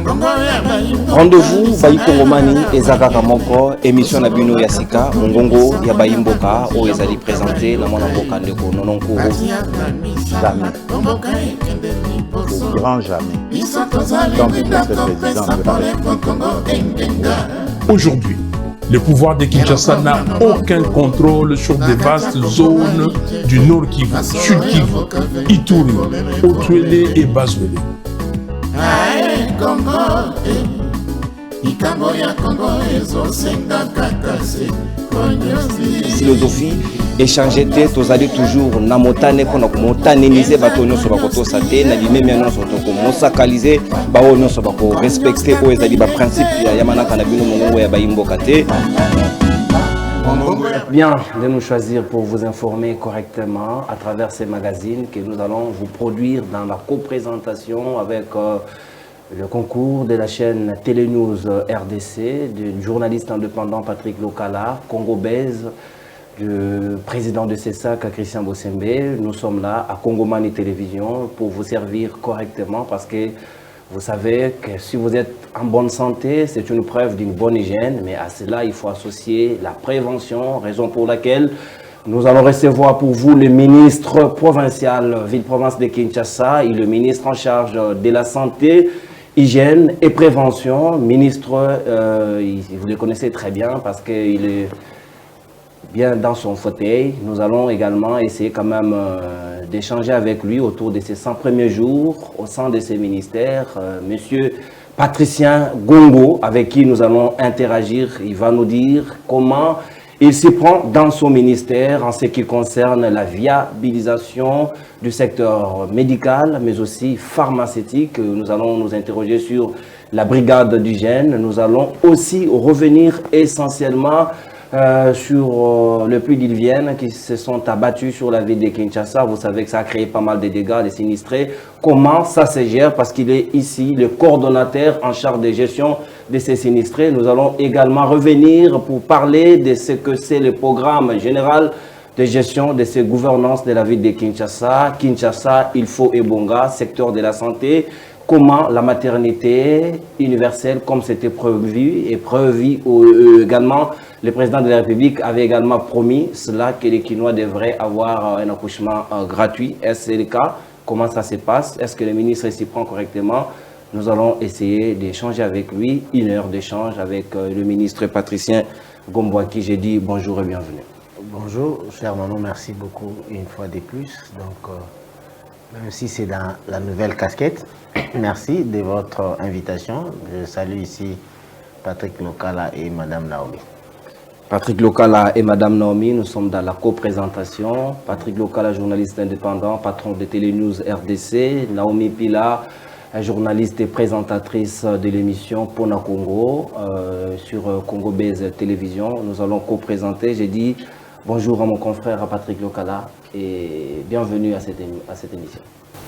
Rendez-vous Bayi Kongomani Ezaka Kamoko, émission Nabino Yasika, Mongongo Yabayimboka, où ezali présenté dans mon amboka ndeko Nononkuru. Jamais. Le grand jamais. Comme le président de la République. Aujourd'hui, le pouvoir de Kinshasa n'a aucun contrôle sur des vastes zones du Nord Kivu, Sud Kivu, Ituri, Otuele et Bazwele. Philosophie, échanger tête, vous allez toujours namotane qu'on a montanélisé bâtonnier sur bakoto saté, n'a dit même non sur ton comment sacraliser, baono sur bako respecter aux ezali ba principe ya yamana kanabino mongo ya bayimbo kate. Bien de nous choisir pour vous informer correctement à travers ces magazines que nous allons vous produire dans la coprésentation avec le concours de la chaîne Télénews RDC, du journaliste indépendant Patrick Lokala, Congo Base, du président de CESAC Christian Bossembe. Nous sommes là à Kongomani Télévision pour vous servir correctement parce que vous savez que si vous êtes en bonne santé, c'est une preuve d'une bonne hygiène, mais à cela, il faut associer la prévention, raison pour laquelle nous allons recevoir pour vous le ministre provincial, ville-province de Kinshasa, et le ministre en charge de la santé, hygiène et prévention. Ministre, vous le connaissez très bien parce qu'il est bien dans son fauteuil. Nous allons également essayer quand même d'échanger avec lui autour de ses 100 premiers jours au sein de ses ministères. Monsieur Patricien Gongo, avec qui nous allons interagir, il va nous dire comment il s'y prend dans son ministère en ce qui concerne la viabilisation du secteur médical, mais aussi pharmaceutique. Nous allons nous interroger sur la brigade d'hygiène. Nous allons aussi revenir essentiellement sur le pluie d'Ilvienne qui se sont abattus sur la ville de Kinshasa. Vous savez que ça a créé pas mal de dégâts, des sinistrés. Comment ça se gère? Parce qu'il est ici le coordonnateur en charge de gestion de ces sinistrés. Nous allons également revenir pour parler de ce que c'est le programme général de gestion de ces gouvernances de la ville de Kinshasa. Kinshasa, il faut Ebonga, secteur de la santé. Comment la maternité universelle, comme c'était prévu, et prévu également, le président de la République avait également promis cela que les Kinois devraient avoir un accouchement gratuit. Est-ce le cas? Comment ça se passe? Est-ce que le ministre s'y prend correctement? Nous allons essayer d'échanger avec lui, une heure d'échange avec le ministre Patricien Gombo, à qui j'ai dit bonjour et bienvenue. Bonjour, cher Manon, merci beaucoup une fois de plus. Donc, même si c'est dans la nouvelle casquette, merci de votre invitation. Je salue ici Patrick Lokala et Madame Naomi. Patrick Lokala et Madame Naomi, nous sommes dans la coprésentation. Patrick Lokala, journaliste indépendant, patron de Télénews RDC. Naomi Pila, journaliste et présentatrice de l'émission Pona Congo sur Congo Base Télévision. Nous allons co-présenter. J'ai dit bonjour à mon confrère à Patrick Lokala et bienvenue à cette émission.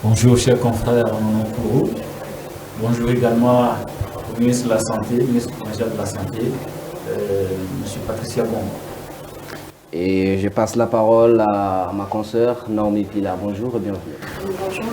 Bonjour chers confrères Nononkuru. Bonjour également au ministre de la Santé, ministre provincial de la Santé, M. Patricia Gongo. Et je passe la parole à ma consoeur Naomi Pila. Bonjour et bienvenue. Bonjour,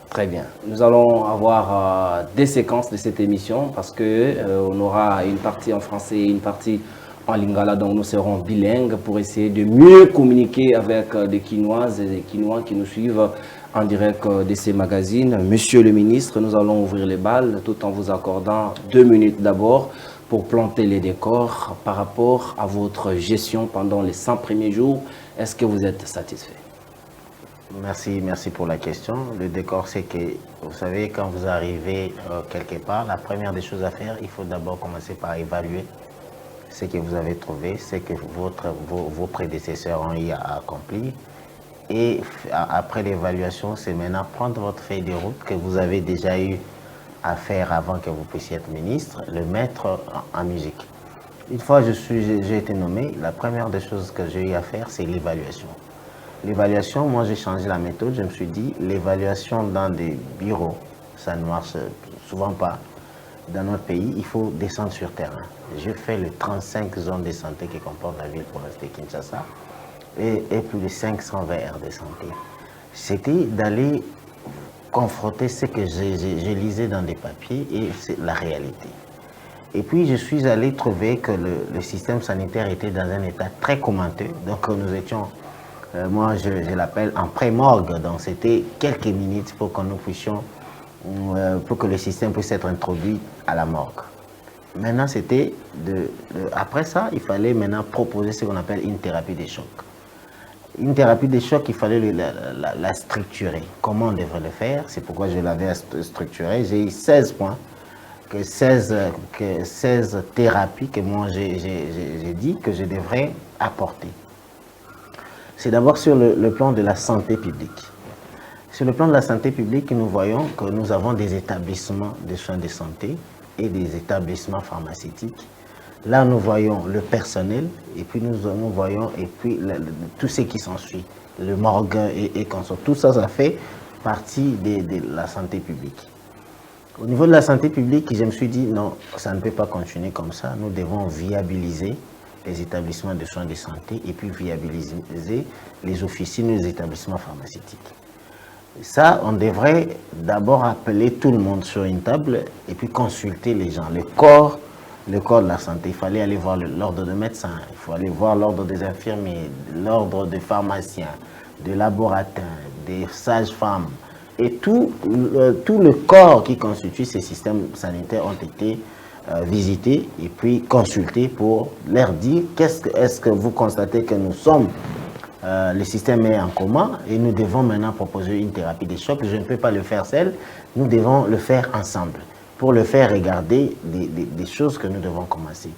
Très bien. Nous allons avoir des séquences de cette émission parce qu'on aura une partie en français et une partie en lingala, donc nous serons bilingues pour essayer de mieux communiquer avec des Kinoises et des Kinois qui nous suivent en direct de ces magazines. Monsieur le ministre, nous allons ouvrir les balles tout en vous accordant 2 minutes d'abord pour planter les décors par rapport à votre gestion pendant les 100 premiers jours. Est-ce que vous êtes satisfait? Merci pour la question. Le décor, c'est que, vous savez, quand vous arrivez quelque part, la première des choses à faire, il faut d'abord commencer par évaluer ce que vous avez trouvé, ce que vos prédécesseurs ont eu à accomplir. Et après l'évaluation, c'est maintenant prendre votre feuille de route que vous avez déjà eu à faire avant que vous puissiez être ministre, le mettre en musique. Une fois que j'ai été nommé, la première des choses que j'ai eu à faire, c'est l'évaluation. L'évaluation, moi j'ai changé la méthode, je me suis dit, l'évaluation dans des bureaux, ça ne marche souvent pas. Dans notre pays, il faut descendre sur terrain. Je fais les 35 zones de santé qui comportent la ville province de Kinshasa et plus de 520 aires de santé. c'était d'aller confronter ce que je lisais dans des papiers et c'est la réalité. Et puis je suis allé trouver que le système sanitaire était dans un état très commenté. Donc nous étions, moi je l'appelle en pré-morgue, donc c'était quelques minutes pour que nous puissions, pour que le système puisse être introduit à la morgue. Maintenant c'était, après ça, il fallait maintenant proposer ce qu'on appelle une thérapie de choc. Une thérapie de choc, il fallait la structurer. Comment on devrait le faire? C'est pourquoi je l'avais structuré. J'ai eu 16 points, 16 thérapies que moi j'ai dit que je devrais apporter. C'est d'abord sur le plan de la santé publique. Sur le plan de la santé publique, nous voyons que nous avons des établissements de soins de santé et des établissements pharmaceutiques. Là, nous voyons le personnel et puis nous voyons et puis tout ce qui s'ensuit, le morgue et consort. Tout ça, ça fait partie de la santé publique. Au niveau de la santé publique, je me suis dit non, ça ne peut pas continuer comme ça. Nous devons viabiliser les établissements de soins de santé et puis viabiliser les officines des établissements pharmaceutiques. Ça, on devrait d'abord appeler tout le monde sur une table et puis consulter les gens, le corps de la santé. Il fallait aller voir l'ordre de médecins, il faut aller voir l'ordre des infirmiers, l'ordre des pharmaciens, des laboratoires, des sages-femmes. Et tout le corps qui constitue ces systèmes sanitaires ont été visités et puis consultés pour leur dire est-ce que vous constatez que nous sommes, le système est en coma et nous devons maintenant proposer une thérapie de choc. Je ne peux pas le faire seul, nous devons le faire ensemble. Pour le faire, regarder des choses que nous devons commencer.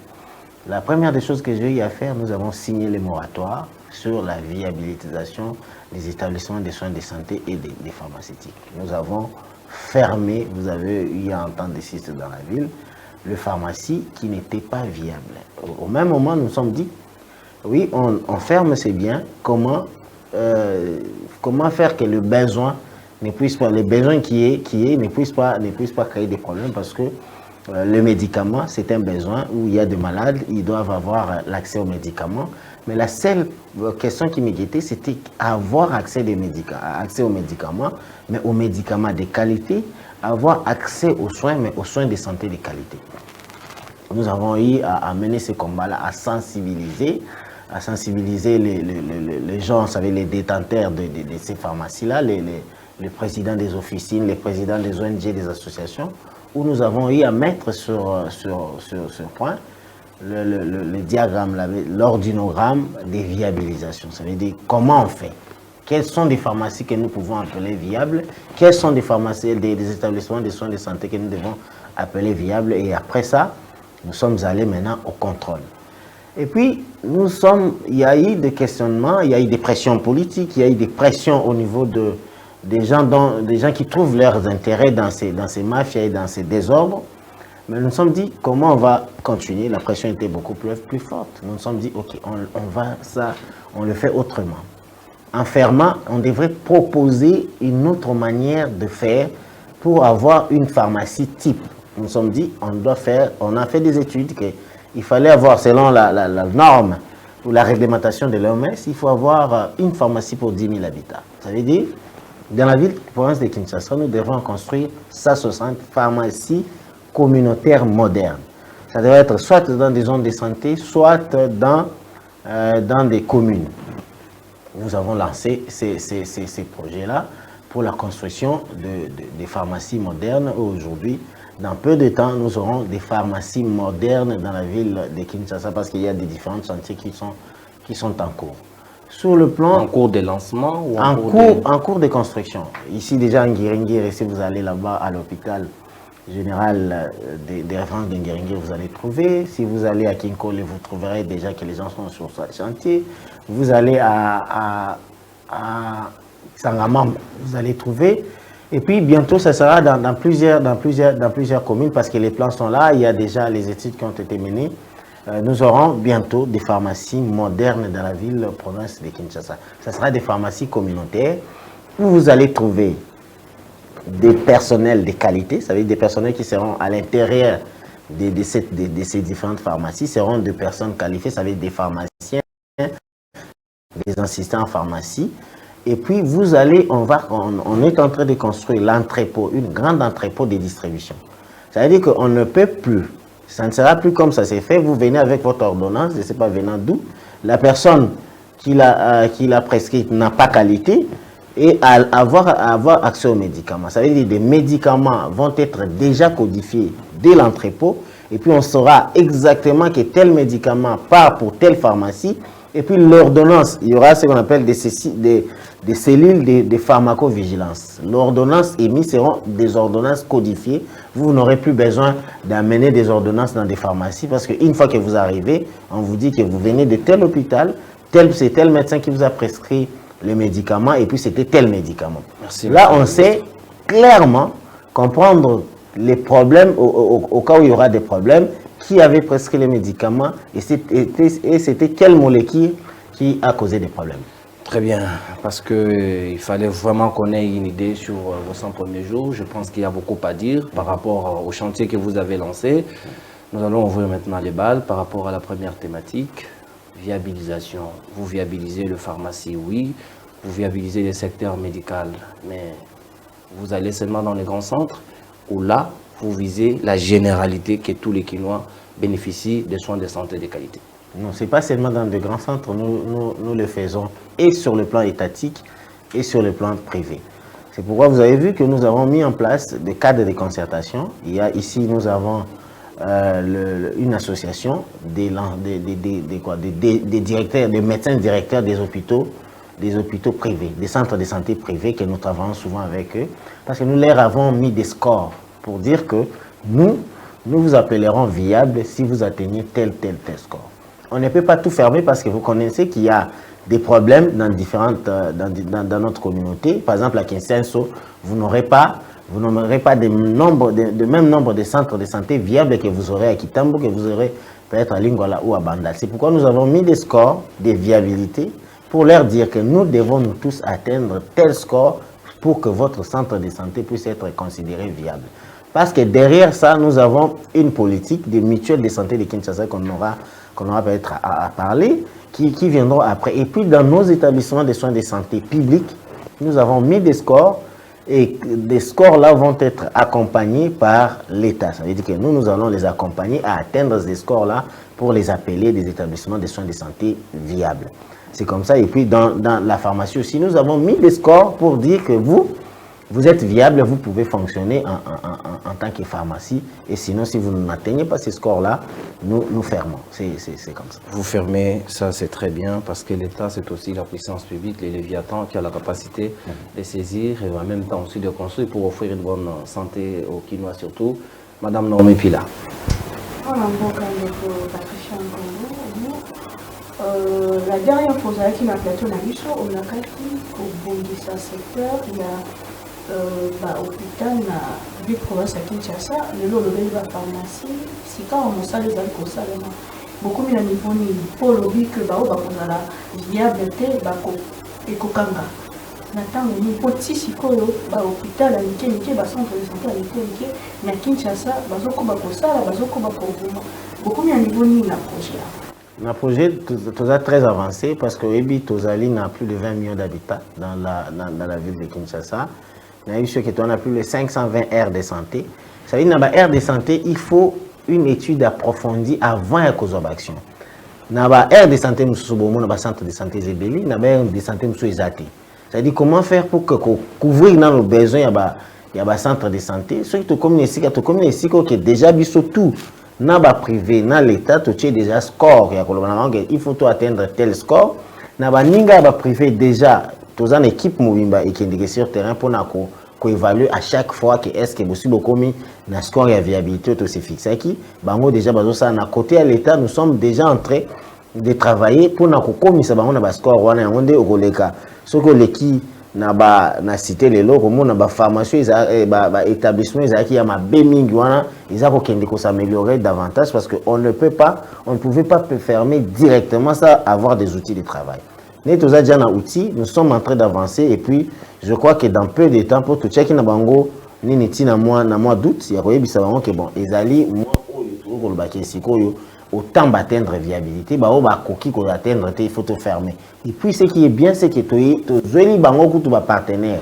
La première des choses que j'ai eu à faire, nous avons signé les moratoires sur la viabilisation des établissements de soins de santé et des pharmaceutiques. Nous avons fermé, vous avez eu à entendre des sites dans la ville, le pharmacie qui n'était pas viable. Au même moment, nous nous sommes dit, oui, on ferme ces biens, comment faire que le besoin ne puisse pas, les besoins ne puissent pas créer des problèmes parce que le médicament, c'est un besoin où il y a des malades, ils doivent avoir l'accès aux médicaments. Mais la seule question qui me guettait, c'était avoir accès aux médicaments, mais aux médicaments de qualité, avoir accès aux soins, mais aux soins de santé de qualité. Nous avons eu à mener ce combat-là, à sensibiliser les gens, vous savez, les détenteurs de ces pharmacies-là, les présidents des officines, les présidents des ONG, des associations, où nous avons eu à mettre sur ce point le diagramme, l'ordinogramme des viabilisations. Ça veut dire comment on fait. Quelles sont des pharmacies que nous pouvons appeler viables, quelles sont des pharmacies, des établissements de soins de santé que nous devons appeler viables. Et après ça, nous sommes allés maintenant au contrôle. Et puis, il y a eu des questionnements, il y a eu des pressions politiques, il y a eu des pressions au niveau des gens qui trouvent leurs intérêts dans ces mafias et dans ces désordres. Mais nous nous sommes dit, comment on va continuer? La pression était beaucoup plus forte. Nous nous sommes dit, ok, on le fait autrement. En fermant, on devrait proposer une autre manière de faire pour avoir une pharmacie type. Nous nous sommes dit, on a fait des études qu'il fallait avoir, selon la norme ou la réglementation de l'OMS, il faut avoir une pharmacie pour 10 000 habitants. Ça veut dire, dans la ville province de Kinshasa, nous devons construire 160 pharmacies communautaires modernes. Ça devrait être soit dans des zones de santé, soit dans des communes. Nous avons lancé ces projets-là pour la construction des pharmacies modernes. Aujourd'hui, dans peu de temps, nous aurons des pharmacies modernes dans la ville de Kinshasa parce qu'il y a des différents chantiers qui sont en cours. Sur le plan... En cours de lancement ou en cours de construction. Ici, déjà, en Ngiringiri, si vous allez là-bas à l'hôpital général des références de Ngiringiri, vous allez trouver. Si vous allez à Kinkole, vous trouverez déjà que les gens sont sur ce chantier. Vous allez à Sangamam, vous allez trouver. Et puis, bientôt, ça sera dans plusieurs communes parce que les plans sont là. Il y a déjà les études qui ont été menées. Nous aurons bientôt des pharmacies modernes dans la ville province de Kinshasa. Ce sera des pharmacies communautaires où vous allez trouver des personnels de qualité, ça veut dire des personnels qui seront à l'intérieur de ces différentes pharmacies, seront des personnes qualifiées, ça veut dire des pharmaciens, des assistants en pharmacie. Et puis vous allez, on est en train de construire l'entrepôt, une grande entrepôt de distribution. Ça veut dire qu'on ne peut plus, ça ne sera plus comme ça s'est fait. Vous venez avec votre ordonnance, je ne sais pas venant d'où, la personne qui l'a prescrite n'a pas qualité et avoir accès aux médicaments. Ça veut dire que des médicaments vont être déjà codifiés dès l'entrepôt et puis on saura exactement que tel médicament part pour telle pharmacie et puis l'ordonnance, il y aura ce qu'on appelle des cellules de pharmacovigilance. L'ordonnance émise seront des ordonnances codifiées. Vous n'aurez plus besoin d'amener des ordonnances dans des pharmacies parce qu'une fois que vous arrivez, on vous dit que vous venez de tel hôpital, c'est tel médecin qui vous a prescrit le médicament et puis c'était tel médicament. Merci. Là, on sait clairement comprendre les problèmes, au cas où il y aura des problèmes, qui avait prescrit les médicaments et c'était quelle molécule qui a causé des problèmes. Très bien, parce qu'il fallait vraiment qu'on ait une idée sur vos 100 premiers jours. Je pense qu'il y a beaucoup à dire par rapport au chantier que vous avez lancé. Nous allons ouvrir maintenant les balles par rapport à la première thématique, viabilisation. Vous viabilisez le pharmacie, oui. Vous viabilisez le secteur médical, mais vous allez seulement dans les grands centres où là, vous visez la généralité que tous les Kinois bénéficient des soins de santé de qualité. Non, ce n'est pas seulement dans de grands centres, nous le faisons et sur le plan étatique et sur le plan privé. C'est pourquoi vous avez vu que nous avons mis en place des cadres de concertation. Il y a ici, nous avons une association des directeurs, des médecins directeurs des hôpitaux privés, des centres de santé privés que nous travaillons souvent avec eux, parce que nous leur avons mis des scores pour dire que nous vous appellerons viable si vous atteignez tel score. On ne peut pas tout fermer parce que vous connaissez qu'il y a des problèmes dans notre communauté. Par exemple, à Kinsenso, vous n'aurez pas le même nombre de centres de santé viables que vous aurez à Kitambo, que vous aurez peut-être à Lingwala ou à Bandal. C'est pourquoi nous avons mis des scores de viabilité pour leur dire que nous devons nous tous atteindre tel score pour que votre centre de santé puisse être considéré viable. Parce que derrière ça, nous avons une politique de mutuelle de santé de Kinshasa qu'on aura peut-être à parler, qui viendront après. Et puis dans nos établissements de soins de santé publics, nous avons mis des scores et des scores là vont être accompagnés par l'État. Ça veut dire que nous allons les accompagner à atteindre ces scores là pour les appeler des établissements de soins de santé viables. C'est comme ça. Et puis dans la pharmacie aussi, nous avons mis des scores pour dire que vous êtes viable, vous pouvez fonctionner en tant que pharmacie. Et sinon, si vous n'atteignez pas ces scores-là, nous fermons. C'est comme ça. Vous fermez, ça c'est très bien, parce que l'État, c'est aussi la puissance publique, les Léviathans, qui a la capacité de saisir et en même temps aussi de construire pour offrir une bonne santé aux Kinois surtout. Madame Normé Pila. La dernière fois qui m'a plateau on a au bout de ce secteur, il y a hôpital na ville province à Kinshasa, le lot de la pharmacie, si quand on s'allait dans le salon, beaucoup de niveau pour le but que la viabilité et kokanga. Natang ni poti sikoyo hôpital à Nike centre de santé à Nike na Kinshasa bazoko bakosala bazoko bakovuma beaucoup de niveau ni na projet. Le projet est très avancé parce que Ebi Tozali n'a plus de 20 millions d'habitants dans la ville de Kinshasa. Il y a eu ce qu'on a plus de 520 aires de santé. Ça veut dire que dans les aires de santé, il faut une étude approfondie avant la cause d'action. Dans les aires de santé, dans le centre de santé Zébéli, dans les aires de santé, ça veut dire comment faire pour couvrir nos besoins, il y a un centre de santé. Ceux qui communiquent ici, qui déjà vu tout. Dans le privé, dans l'État, tu as déjà score. Il faut atteindre tel score. Dans le privé, déjà, tu as une équipe qui est sur le terrain pour évaluer à chaque fois que est-ce que possible un score et viabilité se fixe. Déjà, à côté de l'État, nous sommes déjà en train de travailler pour un score. Ce que l'équipe na cité les lots comme na pharmacie établissement qui a ma bémingi ils ont qu'on s'améliorer davantage parce que on ne pouvait pas fermer directement ça avoir des outils de travail. Nous sommes en train d'avancer et puis je crois que dans peu de temps pour tout checker na bango ni na mois d'août il y a que bon ezali moi autant d'atteindre viabilité, bah on va coquille qu'on atteindre, il faut te fermer. Et puis ce qui est bien, c'est que tu as partenaires,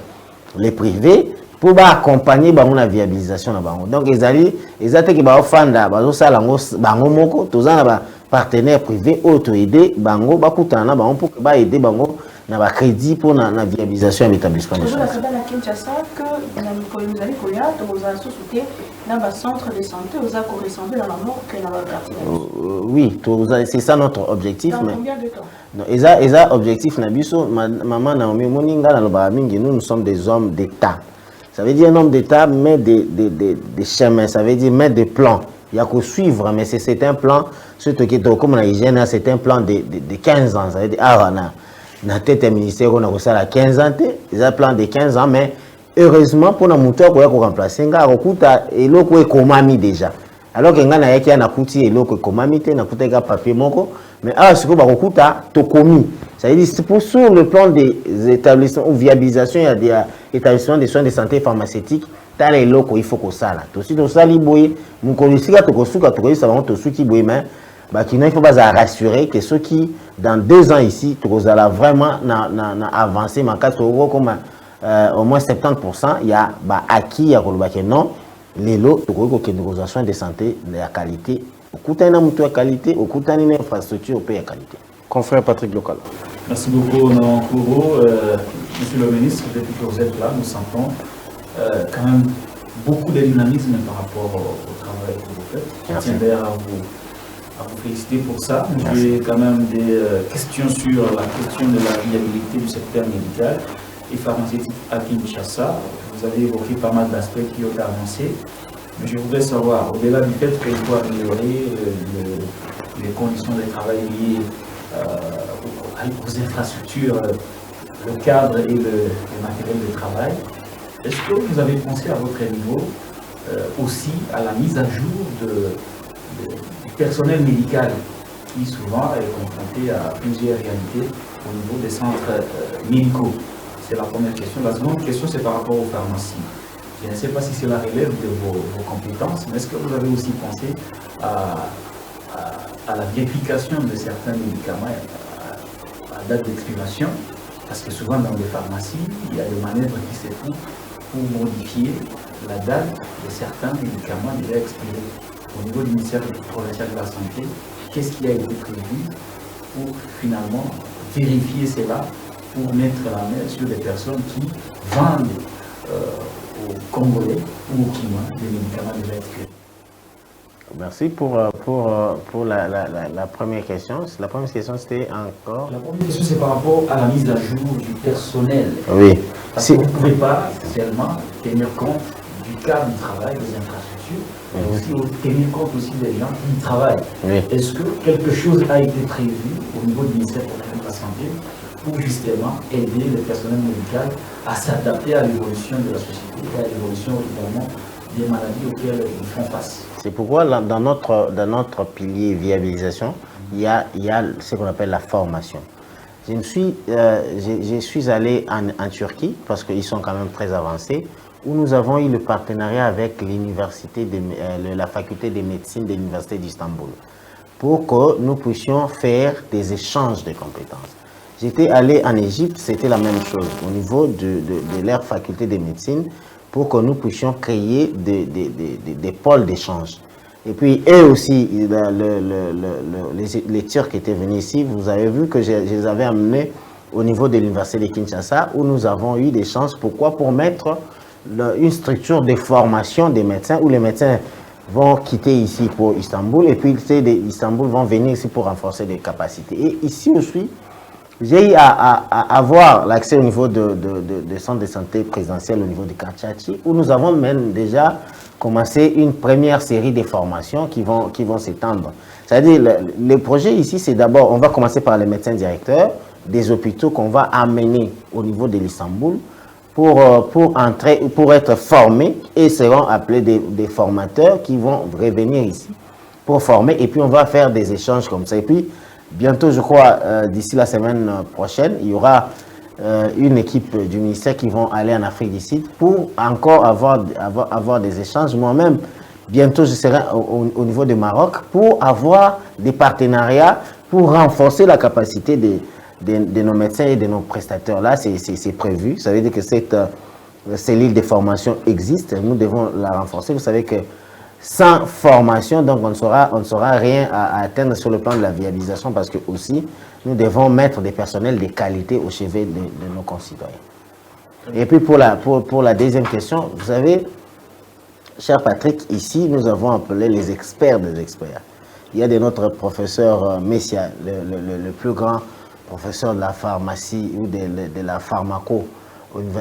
les privés, pour accompagner la viabilisation. Donc ils allaient que bah fanda, bah ça bango moko, tous en partenaires privés, auto aider bango, bah coutana, bah on peut bah aider bango na ba crédit pour la viabilisation de l'établissement. Je la Kinshasa que nous allons courir, nous allons soutenir dans le centre de santé, nous allons ressembler dans la mort que dans le quartier. Oui, c'est ça notre objectif. Dans combien de temps? Et ça objectif nabiso maman Naomi Moninga na loba mingi, nous sommes des hommes d'État. Ça veut dire un homme d'État met des chemins, ça veut dire mettre des plans. Il y a qu'à suivre, mais c'est un plan, surtout comme on a hygiène, c'est un plan de 15 ans. Ça veut dire, la tête du ministère, on a ça à 15 ans, c'est un plan de 15 ans, mais heureusement, pour nous montrer qu'on a remplacé, on a et l'eau est commis déjà. Alors que ngana yaki na kuti eloko komami te na kuteka papier moko mais ce que ba kokuta to commis. Ça veut dire c'est pour sur le plan des établissements ou viabilisation il y a des établissements de soins de santé pharmaceutique ta eloko il faut que ça là. To si to sali boye mukolisika to kosuka to koyisa ba to suki boye mais ba kino il faut pas rassurer que ceux qui dans 2 ans ici to kozala vraiment na avancer ma carte comme au moins 70% il y a ba acquis ya koloba que non les lots, les soins de santé de la qualité, au de qualité, au une infrastructure de qualité. Confrère Patrick Local. Merci beaucoup, Nawan Kouro. Monsieur le ministre, depuis que vous êtes là, nous sentons quand même beaucoup de dynamisme par rapport au travail que vous faites. Je tiens d'ailleurs à vous féliciter pour ça. J'ai quand même des questions sur la question de la viabilité du secteur médical et pharmaceutique à Kinshasa. Vous avez évoqué pas mal d'aspects qui ont été avancés, mais je voudrais savoir, au-delà du fait qu'il faut améliorer les conditions de travail liées aux infrastructures, le cadre et le matériel de travail, est-ce que vous avez pensé à votre niveau aussi à la mise à jour du personnel médical qui souvent est confronté à plusieurs réalités au niveau des centres médicaux? C'est la première question. La seconde question, c'est par rapport aux pharmacies. Je ne sais pas si cela relève de vos compétences, mais est-ce que vous avez aussi pensé à la vérification de certains médicaments à date d'expiration? Parce que souvent dans les pharmacies, il y a des manœuvres qui se font pour modifier la date de certains médicaments déjà expirés. Au niveau du ministère provincial de la Santé, qu'est-ce qui a été prévu pour finalement vérifier cela, pour mettre la main sur des personnes qui vendent aux Congolais ou aux Kinois des médicaments déjà expirés? Merci pour la première question. La première question, c'était encore... La première question, c'est par rapport à la mise à jour du personnel. Oui. Parce que vous ne pouvez pas seulement tenir compte du cadre du travail, des infrastructures, mais aussi tenir compte aussi des gens qui y travaillent. Oui. Est-ce que quelque chose a été prévu au niveau du ministère de la Santé pour justement aider le personnel médical à s'adapter à l'évolution de la société et à l'évolution évidemment des maladies auxquelles ils font face? C'est pourquoi dans notre pilier viabilisation, il y a ce qu'on appelle la formation. Je suis allé en Turquie parce qu'ils sont quand même très avancés, où nous avons eu le partenariat avec l'université la faculté de médecine de l'université d'Istanbul pour que nous puissions faire des échanges de compétences. J'étais allé en Égypte, c'était la même chose au niveau de leur faculté de médecine pour que nous puissions créer des pôles d'échange. Et puis, eux aussi, les Turcs étaient venus ici. Vous avez vu que je les avais amenés au niveau de l'université de Kinshasa où nous avons eu des chances. Pourquoi? Pour mettre une structure de formation des médecins où les médecins vont quitter ici pour Istanbul et puis d'Istanbul vont venir ici pour renforcer les capacités. Et ici aussi, j'ai eu à avoir l'accès au niveau de centre de santé présidentiel au niveau de Karchachi, où nous avons même déjà commencé une première série de formations qui vont s'étendre. C'est-à-dire, le projet ici, c'est d'abord, on va commencer par les médecins directeurs des hôpitaux qu'on va amener au niveau de l'Istanbul pour être formés et seront appelés des formateurs qui vont revenir ici pour former. Et puis, on va faire des échanges comme ça. Et puis, bientôt, je crois, d'ici la semaine prochaine, il y aura une équipe du ministère qui vont aller en Afrique du Sud pour encore avoir des échanges. Moi-même, Bientôt, je serai au niveau du Maroc pour avoir des partenariats pour renforcer la capacité de nos médecins et de nos prestataires. Là, c'est prévu. Ça veut dire que cette cellule de formation existe. Nous devons la renforcer. Vous savez que sans formation, donc on ne saura rien à atteindre sur le plan de la viabilisation parce que aussi, nous devons mettre des personnels de qualité au chevet de nos concitoyens. Et puis pour la deuxième question, vous savez, cher Patrick, ici, nous avons appelé les experts des experts. Il y a de notre professeur Messia, le plus grand professeur de la pharmacie ou de la pharmaco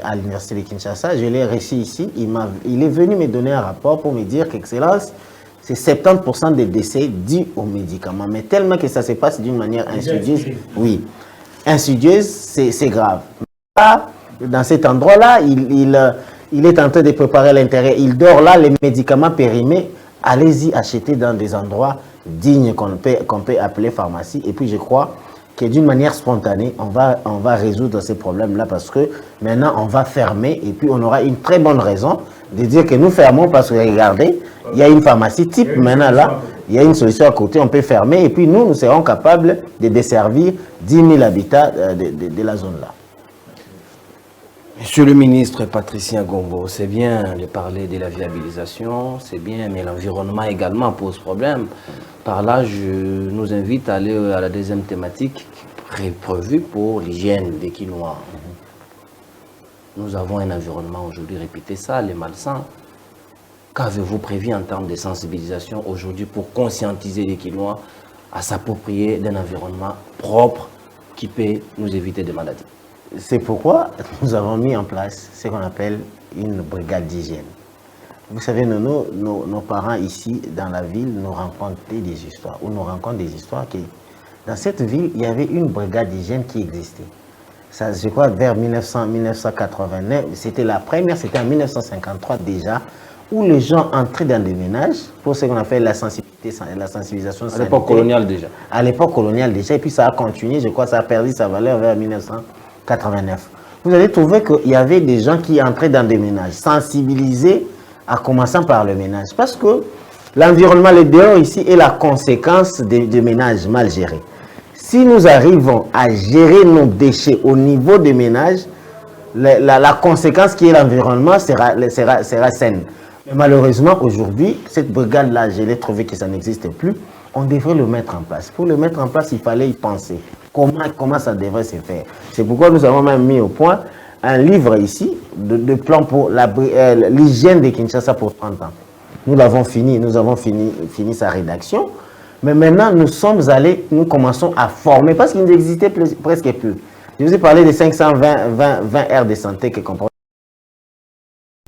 à l'université de Kinshasa. Je l'ai reçu ici. Il est venu me donner un rapport pour me dire qu'Excellence, c'est 70% des décès dus aux médicaments. Mais tellement que ça se passe d'une manière insidieuse, oui, insidieuse, c'est grave. Là, dans cet endroit-là, il est en train de préparer l'intérêt. Il dort là, les médicaments périmés. Allez-y acheter dans des endroits dignes qu'on peut appeler pharmacie. Et puis je crois que d'une manière spontanée, on va résoudre ces problèmes-là parce que maintenant, on va fermer et puis on aura une très bonne raison de dire que nous fermons parce que regardez, il y a une pharmacie type maintenant là, il y a une solution à côté, on peut fermer et puis nous serons capables de desservir 10 000 habitants de la zone là. Monsieur le ministre Patricien Gombo, c'est bien de parler de la viabilisation, c'est bien, mais l'environnement également pose problème. Par là, je nous invite à aller à la deuxième thématique prévue pour l'hygiène des Quinois. Nous avons un environnement aujourd'hui, répétez ça, les malsains. Qu'avez-vous prévu en termes de sensibilisation aujourd'hui pour conscientiser les Quinois à s'approprier d'un environnement propre qui peut nous éviter des maladies? C'est pourquoi nous avons mis en place ce qu'on appelle une brigade d'hygiène. Vous savez, nos parents ici, dans la ville, nous racontent des histoires, ou nous racontent des histoires que dans cette ville, il y avait une brigade d'hygiène qui existait. Ça, je crois, vers 1989, c'était la première, c'était en 1953 déjà, où les gens entraient dans des ménages pour ce qu'on appelle la sensibilisation sanitaire. À l'époque coloniale déjà. À l'époque coloniale déjà, et puis ça a continué, je crois, ça a perdu sa valeur vers 1989. Vous allez trouver qu'il y avait des gens qui entraient dans des ménages, sensibilisés, en commençant par le ménage. Parce que l'environnement, le dehors ici, est la conséquence des ménages mal gérés. Si nous arrivons à gérer nos déchets au niveau des ménages, la conséquence qui est l'environnement sera saine. Mais malheureusement, aujourd'hui, cette brigade-là, je l'ai trouvé que ça n'existe plus. On devrait le mettre en place. Pour le mettre en place, il fallait y penser. Comment ça devrait se faire? C'est pourquoi nous avons même mis au point un livre ici, de plan pour l'hygiène de Kinshasa pour 30 ans. Nous avons fini sa rédaction. Mais maintenant, nous commençons à former, parce qu'il n'existait presque plus. Je vous ai parlé des 520 aires de santé que comprend.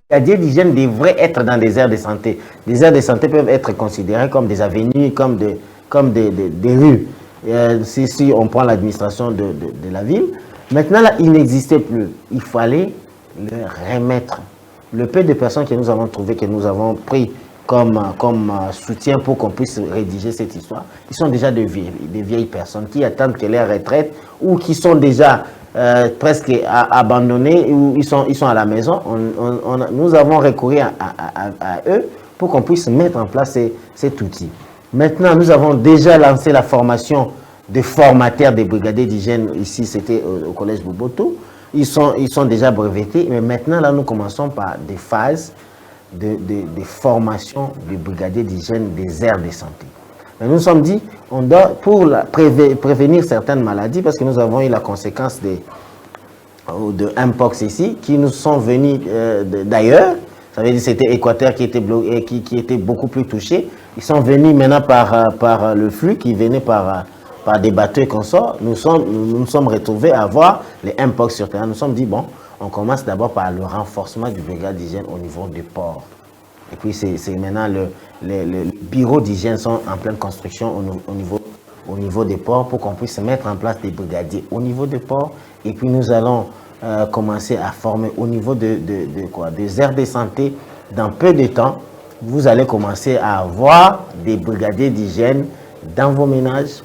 Les brigadiers d'hygiène devraient être dans des aires de santé. Les aires de santé peuvent être considérées comme des avenues, comme des rues. Si on prend l'administration de la ville, maintenant là, il n'existait plus. Il fallait le remettre. Le peu de personnes que nous avons trouvées, que nous avons pris comme soutien pour qu'on puisse rédiger cette histoire, ils sont déjà des vieilles personnes qui attendent que leur retraite ou qui sont déjà presque abandonnés ou ils sont à la maison. Nous avons recouru à eux pour qu'on puisse mettre en place cet outil. Maintenant, nous avons déjà lancé la formation des formateurs des brigadiers d'hygiène. Ici, c'était au collège Boboto. Ils sont déjà brevetés. Mais maintenant, là, nous commençons par des phases de formation des brigadiers d'hygiène des aires de santé. Mais nous nous sommes dit, on doit, pour prévenir certaines maladies, parce que nous avons eu la conséquence de Mpox ici, qui nous sont venus d'ailleurs. Ça veut dire que c'était Équateur qui était bloqué, qui était beaucoup plus touché. Ils sont venus maintenant par le flux qui venait par des bateaux et consorts. Nous nous sommes retrouvés à avoir les Mpox sur terrain. Nous nous sommes dit, bon, on commence d'abord par le renforcement du brigade d'hygiène au niveau des ports. Et puis c'est maintenant les bureaux d'hygiène sont en pleine construction au niveau des ports pour qu'on puisse mettre en place des brigadiers au niveau des ports. Et puis nous allons commencer à former au niveau des aires de santé. Dans peu de temps, vous allez commencer à avoir des brigadiers d'hygiène dans vos ménages.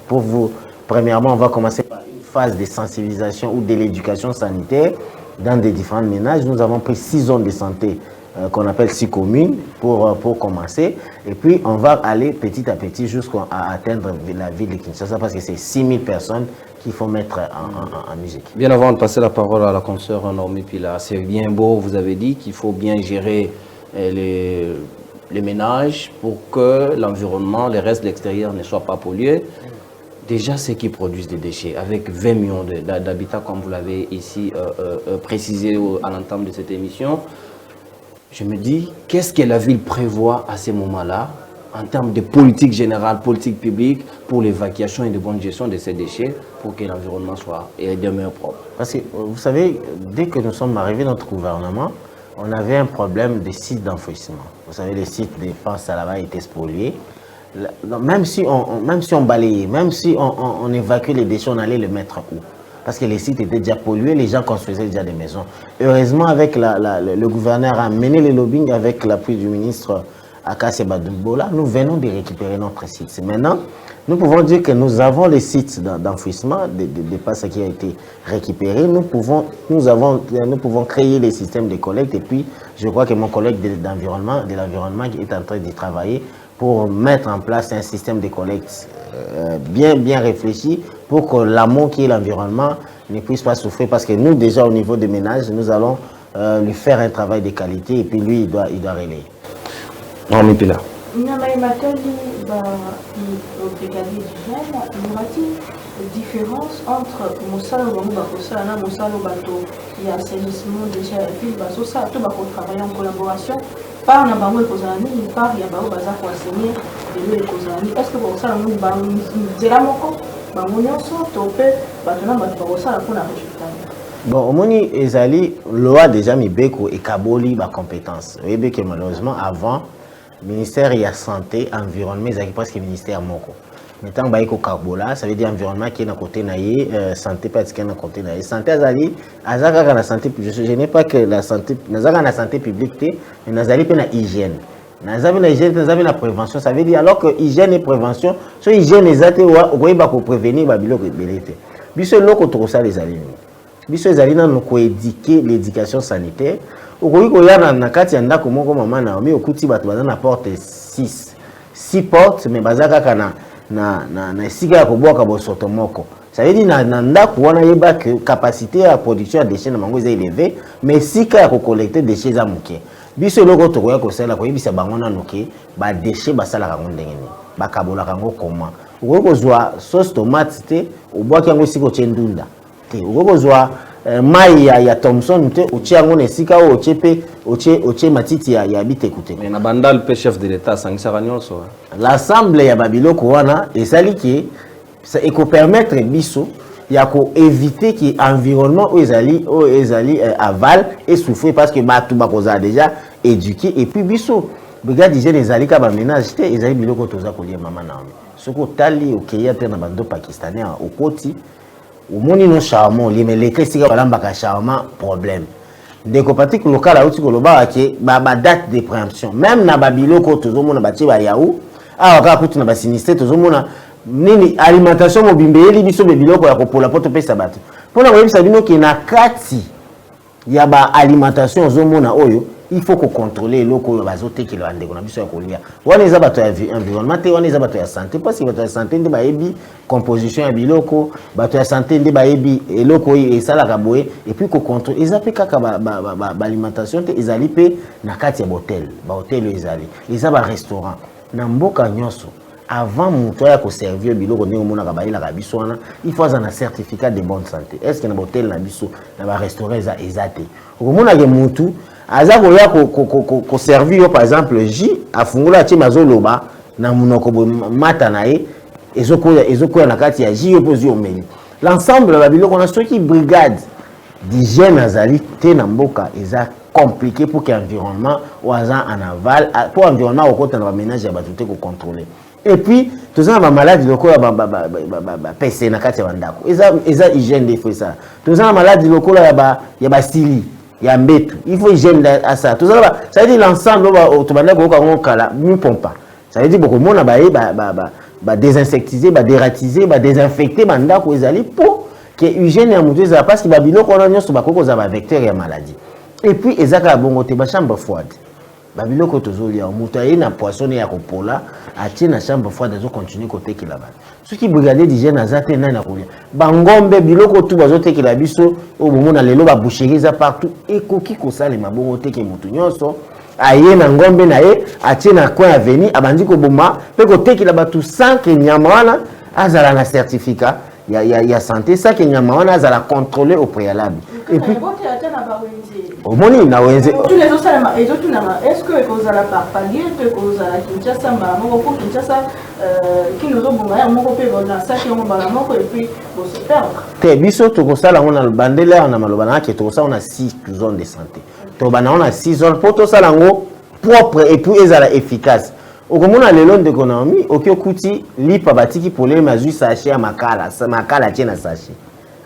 Premièrement, on va commencer par une phase de sensibilisation ou de l'éducation sanitaire dans des différents ménages. Nous avons pris 6 zones de santé qu'on appelle 6 communes pour commencer. Et puis, on va aller petit à petit jusqu'à atteindre la ville de Kinshasa parce que c'est 6000 personnes qu'il faut mettre en musique. Bien avant de passer la parole à la consoeur Naomi Pila, c'est bien beau, vous avez dit qu'il faut bien gérer les ménages pour que l'environnement, les restes de l'extérieur ne soient pas pollués. Déjà, ceux qui produisent des déchets, avec 20 millions d'habitants, comme vous l'avez ici précisé à l'entame de cette émission, je me dis, qu'est-ce que la ville prévoit à ces moments-là en termes de politique générale, politique publique, pour l'évacuation et de bonne gestion de ces déchets, pour que l'environnement soit et demeure propre? Parce que, vous savez, dès que nous sommes arrivés dans notre gouvernement, on avait un problème de sites d'enfouissement. Vous savez, les sites de France à là-bas étaient spoliés. Même si on balayait, même si on évacuait les déchets, on allait les mettre où? Parce que les sites étaient déjà pollués, les gens construisaient déjà des maisons. Heureusement, avec le gouverneur a mené le lobbying avec l'appui du ministre Akasse Badoubola, nous venons de récupérer notre site. Maintenant, nous pouvons dire que nous avons les sites d'enfouissement, des passes qui ont été récupérés. Nous pouvons créer les systèmes de collecte. Et puis, je crois que mon collègue de l'environnement est en train de travailler pour mettre en place un système de collecte bien réfléchi pour que l'amont qui est l'environnement ne puisse pas souffrir. Parce que nous, déjà, au niveau des ménages, nous allons lui faire un travail de qualité et puis lui, il doit relayer. Naomi Pila. Différence entre Moussalo Bamouba et Moussalo Bato, il y a assainissement déjà, et puis ça, tout va travailler en collaboration. Par na bango ekozani, par ya bango baza ko assainir de l'eau ekozani. Est-ce que pour ça nous bango nzela moko bango nyonso to pe bato na bato ko ça pour la résultat? Bon, omoni ezali loi déjà mibeko et kaboli ba compétence. Vous voyez que malheureusement avant ministère de la santé environnement ezaki presque ministère moko. Maintenant baiko kabola, ça veut dire environnement qui est à côté naïe, santé pas qui est à côté naïe. Santé azali azaka na santé, je n'ai pas que la santé, nazaka na santé publique mais nazali pe na hygiène. Nazabi na hygiène, nazabi na prévention, ça veut dire alors que hygiène et prévention, so hygiène ezate wa okoyeba ko prévenir ba biloko ebelete. Biso loko to ça les alini. Biso ezali na ko éduquer l'éducation sanitaire. Okoyi ko ya na kati ya ndako moko mama na mi okuti bato baza na porte 6 portes mais bazaka kana na esika ya koboka bosoto moko. Ça veut dire na ndako wana yeba que capacité à production de déchets na mango est élevée mais esika ya ko collecter déchets za muke. Biso loko to koya ko sala ko yebisa bango na noke ba déchets basala ka ndenge ni. Ba kabola kango koma. Uko zwa sauce tomate te obwaki yango siko chendunda. Te uko zwa mai ya Thomson te ochiango na esika o oche matiti ya bitekute. Mais na bandal pe chef de l'état sangisa nyonso. L'assemblée ya babiloko wana ezali ki ça eko permettre biso ya ko éviter que environnement o ezali aval et souffrir parce que batu bakoza déjà éduqué et puis biso regarde déjà les alika ba ménage te ezali biloko toza ko lia mama na soko tali okeya te na bando pakistanais au koti au moni no charbon limeleke sika balambaka charbon problème ndeko pratique local auti ko loba ke ba date de préemption même na babiloko tozomona batie ba yaou awa ka kutu na basinistre tozomona nini alimentation mobimbeli biso be biloko ya kopola poto pesa bato pona koyebisa bino ke na kati ya ba alimentation ozomona oyo il faut ko contrôler loko bazotekela ndeko na biso ya kolia wana eza bato ya environnement te wana eza bato ya santé parce que bato ya santé nde bayebi composition ya biloko bato ya santé nde bayebi eloko esalaka boye et puis ko contrôler eza pe kaka ba alimentation te ezali pe na kati ya ba hotel ezali eza ba restaurant na mboka nyonso avant muto ya ko servir biloko ndenge mona ka baila ka biso wana il faut un certificat de bonne santé est-ce que na hotel na biso na ba restaurant ezate okomona ke mutu aza koya ko servir par exemple J afungula ti mazoloba na munoko mata na ye ezokoya na kati ya J opposé au meli l'ensemble ba biloko na soki brigade d'hygiène azali te na mboka eza compliqué pour que l'environnement ou en aval pour l'environnement au côté de la ménage ya batuté ko contrôler et puis tous ça ma maladie loko ya PC na kati ya bandako eza hygiène des fois ça tous ça maladie loko ya ba stili ya mbetu il faut hygiène à ça tout ça veut dire l'ensemble to banda ko ka kala mi pompa ça veut dire beaucoup mona ba désinsectiser ba dératiser ba désinfecter bandako ezali pour que hygiène ya mutu eza parce que ba biloko na nyonso ba koko za ba vecteur ya maladie Et puis, ils ont une chambre froide. Babiloko tozolia mutaye na poisson ya kopola atie na chambre froide azo continuer côté ki là-bas. Ce qui brigadier d'hygiène azate na na kolia. Bangombe biloko tout bazote ki la biso au moment na lelo ba boucherie za partout ekoki ko sala mabongo te ke mutu nyonso aye na ngombe na ye atie na coin avenue abandi ko boma pe côté ki là-bas tout sans que nyama wana azala na certificat ya santé ça que nyama wana azala contrôler au préalable. Et puis au moni na wenze tous les autres et tout na est-ce que vous allez par palier que vous allez Kinshasa moko pour Kinshasa qui nous ont bombarder moko pe dans ça qui on bala moko et puis vous se perdre te biso to ko sala on a bandela on a malobana ke to ça on a 6 zones de santé to bana on a 6 zones pour to sala ngo propre et puis ezala efficace okomona lelo de économie okyokuti lipa batiki problème azu sachet ya makala tie na sachet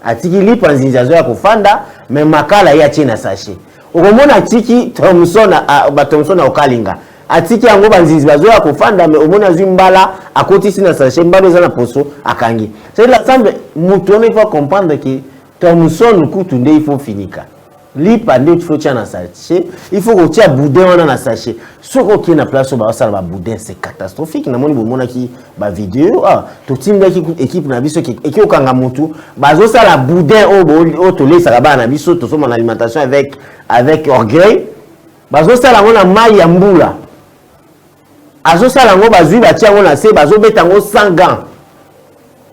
atiki lipa nzinjazo ya kufanda mais makala ya tie na sachet okomona atiki Thomson okalinga atiki yango banzinzi bazo ya kufanda mais omona zimbala akoti sina sachet mbalo za na poso akangi c'est l'ensemble mutu on va comprendre que Thomson kutu nde il faut finika lipa nde il faut tia na sachet il faut que tia boudin wana na sachet soko ki na place ba sala ba boudin c'est catastrophique na moni bomona ki ba vidéo to timba ki équipe na biso ki eki okanga mutu bazo sala boudin o to lesa ba na biso to soma na alimentation avec orgueil bazo sala ngona mai ya mbula azo sala ngo bazui ba tia ngona se bazo beta ngo sans gants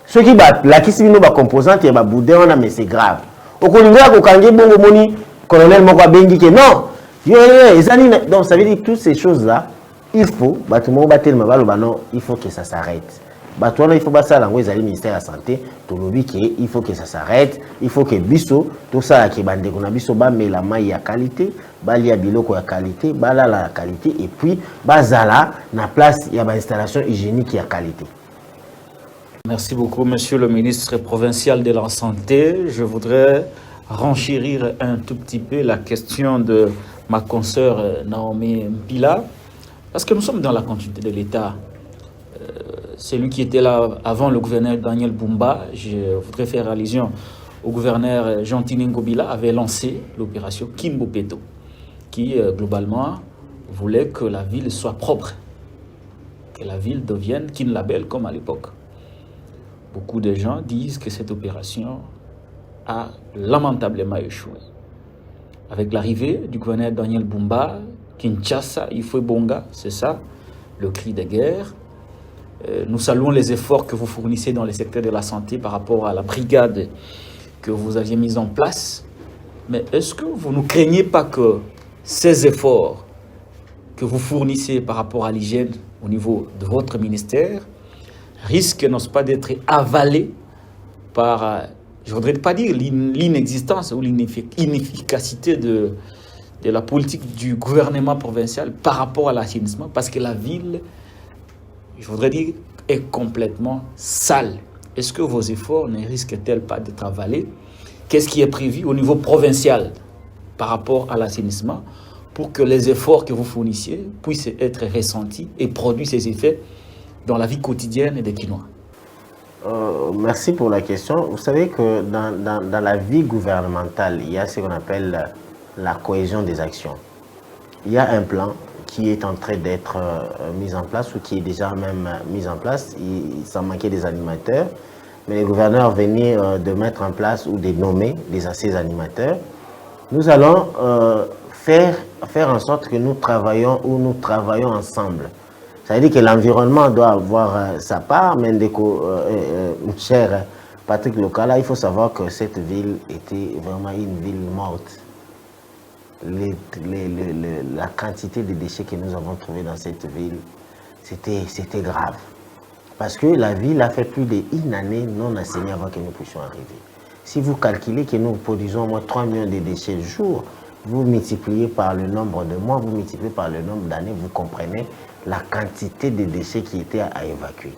ceux qui ba la kisi bino ba composante ya ba boudin wana mais c'est grave okolinga ko kangi bongo moni colonel moko abengi ke non donc ça veut dire que toutes ces choses là il faut batumo batel mabalo bano il faut que ça s'arrête batwana il faut basa lango ezali ministère de la santé to lobi ke il faut que ça s'arrête il faut que biso tout ça ke bandeko na biso ba mela mai ya qualité bali ya biloko ya qualité bala la qualité et puis bazala na place ya ba installation hygiénique ya qualité. Merci beaucoup, monsieur le ministre provincial de la Santé. Je voudrais renchérir un tout petit peu la question de ma consoeur Naomi Mpila, parce que nous sommes dans la continuité de l'État. Celui qui était là avant le gouverneur Daniel Bumba, je voudrais faire allusion au gouverneur Jean-Tini Ngobila, avait lancé l'opération Kimbo Peto, qui globalement voulait que la ville soit propre, que la ville devienne Kin Label comme à l'époque. Beaucoup de gens disent que cette opération a lamentablement échoué. Avec l'arrivée du gouverneur Daniel Bumba, Kinshasa, Ifwe-Bonga, c'est ça, le cri de guerre. Nous saluons les efforts que vous fournissez dans le secteur de la santé par rapport à la brigade que vous aviez mise en place. Mais est-ce que vous ne craignez pas que ces efforts que vous fournissez par rapport à l'hygiène au niveau de votre ministère risque, n'est-ce pas, d'être avalé par, je ne voudrais pas dire l'inexistence ou l'inefficacité de la politique du gouvernement provincial par rapport à l'assainissement, parce que la ville, je voudrais dire, est complètement sale. Est-ce que vos efforts ne risquent-ils pas d'être avalés? Qu'est-ce qui est prévu au niveau provincial par rapport à l'assainissement pour que les efforts que vous fournissiez puissent être ressentis et produire ces effets dans la vie quotidienne des Kinois? Merci pour la question. Vous savez que dans la vie gouvernementale, il y a ce qu'on appelle la cohésion des actions. Il y a un plan qui est en train d'être mis en place ou qui est déjà même mis en place. Il s'en manquait des animateurs, mais les gouverneurs venaient de mettre en place ou de nommer ces animateurs. Nous allons faire en sorte que nous travaillons ensemble. Ça veut dire que l'environnement doit avoir sa part, mais cher Patrick Lokala, il faut savoir que cette ville était vraiment une ville morte. La quantité de déchets que nous avons trouvés dans cette ville, c'était grave. Parce que la ville a fait plus d'une année non enseignée avant que nous puissions arriver. Si vous calculez que nous produisons au moins 3 millions de déchets le jour, vous multipliez par le nombre de mois, vous multipliez par le nombre d'années, vous comprenez la quantité de déchets qui étaient à évacuer.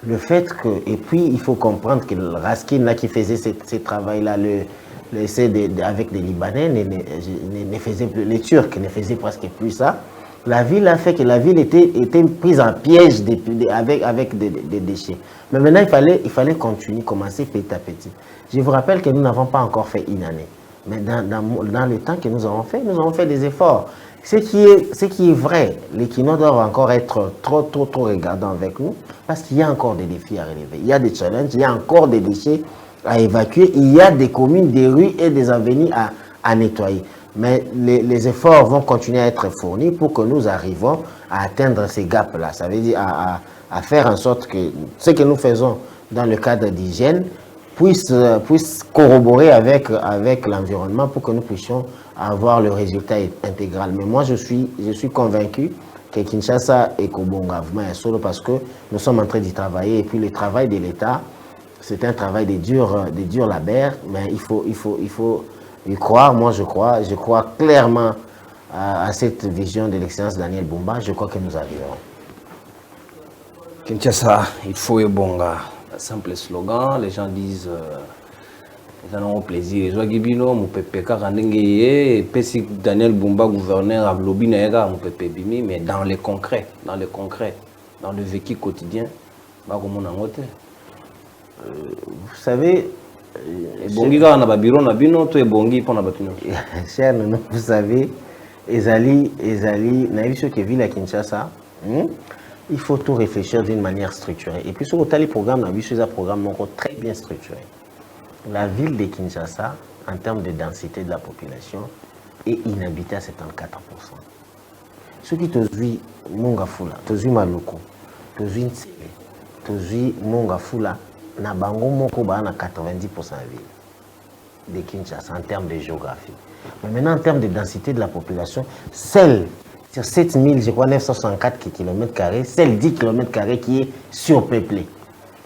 Le fait que, et puis il faut comprendre que le Raskin là, qui faisait ce travail-là, avec des Libanais, ne faisait plus, les Turcs ne faisaient presque plus ça. La ville a fait que la ville était prise en piège avec des déchets. Mais maintenant, il fallait continuer, commencer petit à petit. Je vous rappelle que nous n'avons pas encore fait une année. Mais dans le temps que nous avons fait des efforts. Ce qui est vrai, les Kinois doivent encore être trop regardants avec nous, parce qu'il y a encore des défis à relever. Il y a des challenges, il y a encore des déchets à évacuer, il y a des communes, des rues et des avenues à nettoyer. Mais les efforts vont continuer à être fournis pour que nous arrivions à atteindre ces gaps-là. Ça veut dire à faire en sorte que ce que nous faisons dans le cadre d'hygiène puisse corroborer avec l'environnement pour que nous puissions avoir le résultat intégral. Mais moi, je suis convaincu que Kinshasa est Kobonga, solo parce que nous sommes en train d'y travailler. Et puis le travail de l'État, c'est un travail de dur labeur, mais il faut y croire. Moi, je crois clairement à cette vision de l'excellence Daniel Bumba. Je crois que nous arriverons. Kinshasa, il faut Ebonga. Simple slogan, les gens disent ils en auront plaisir. Joagibino, mon pépé, Karandengeye, Pessi Daniel Bumba, gouverneur, Ablobinaega, mon pépé Bimi, mais dans le concret, dans le vécu quotidien, vous savez, cher, vous savez, Ezali, Naïvisho qui vit à Kinshasa, il faut tout réfléchir d'une manière structurée. Et puis sur le programme, c'est un programme très bien structuré. La ville de Kinshasa, en termes de densité de la population, est inhabitée à 74%. Ce qui te dit Mongafula, te dit Maluku, te dit Ntsele, te dit Mongafula, na bango moko ba na 90% de ville de Kinshasa en termes de géographie. Mais maintenant en termes de densité de la population, celle sur 7964 km², celle 10 km² qui est surpeuplée.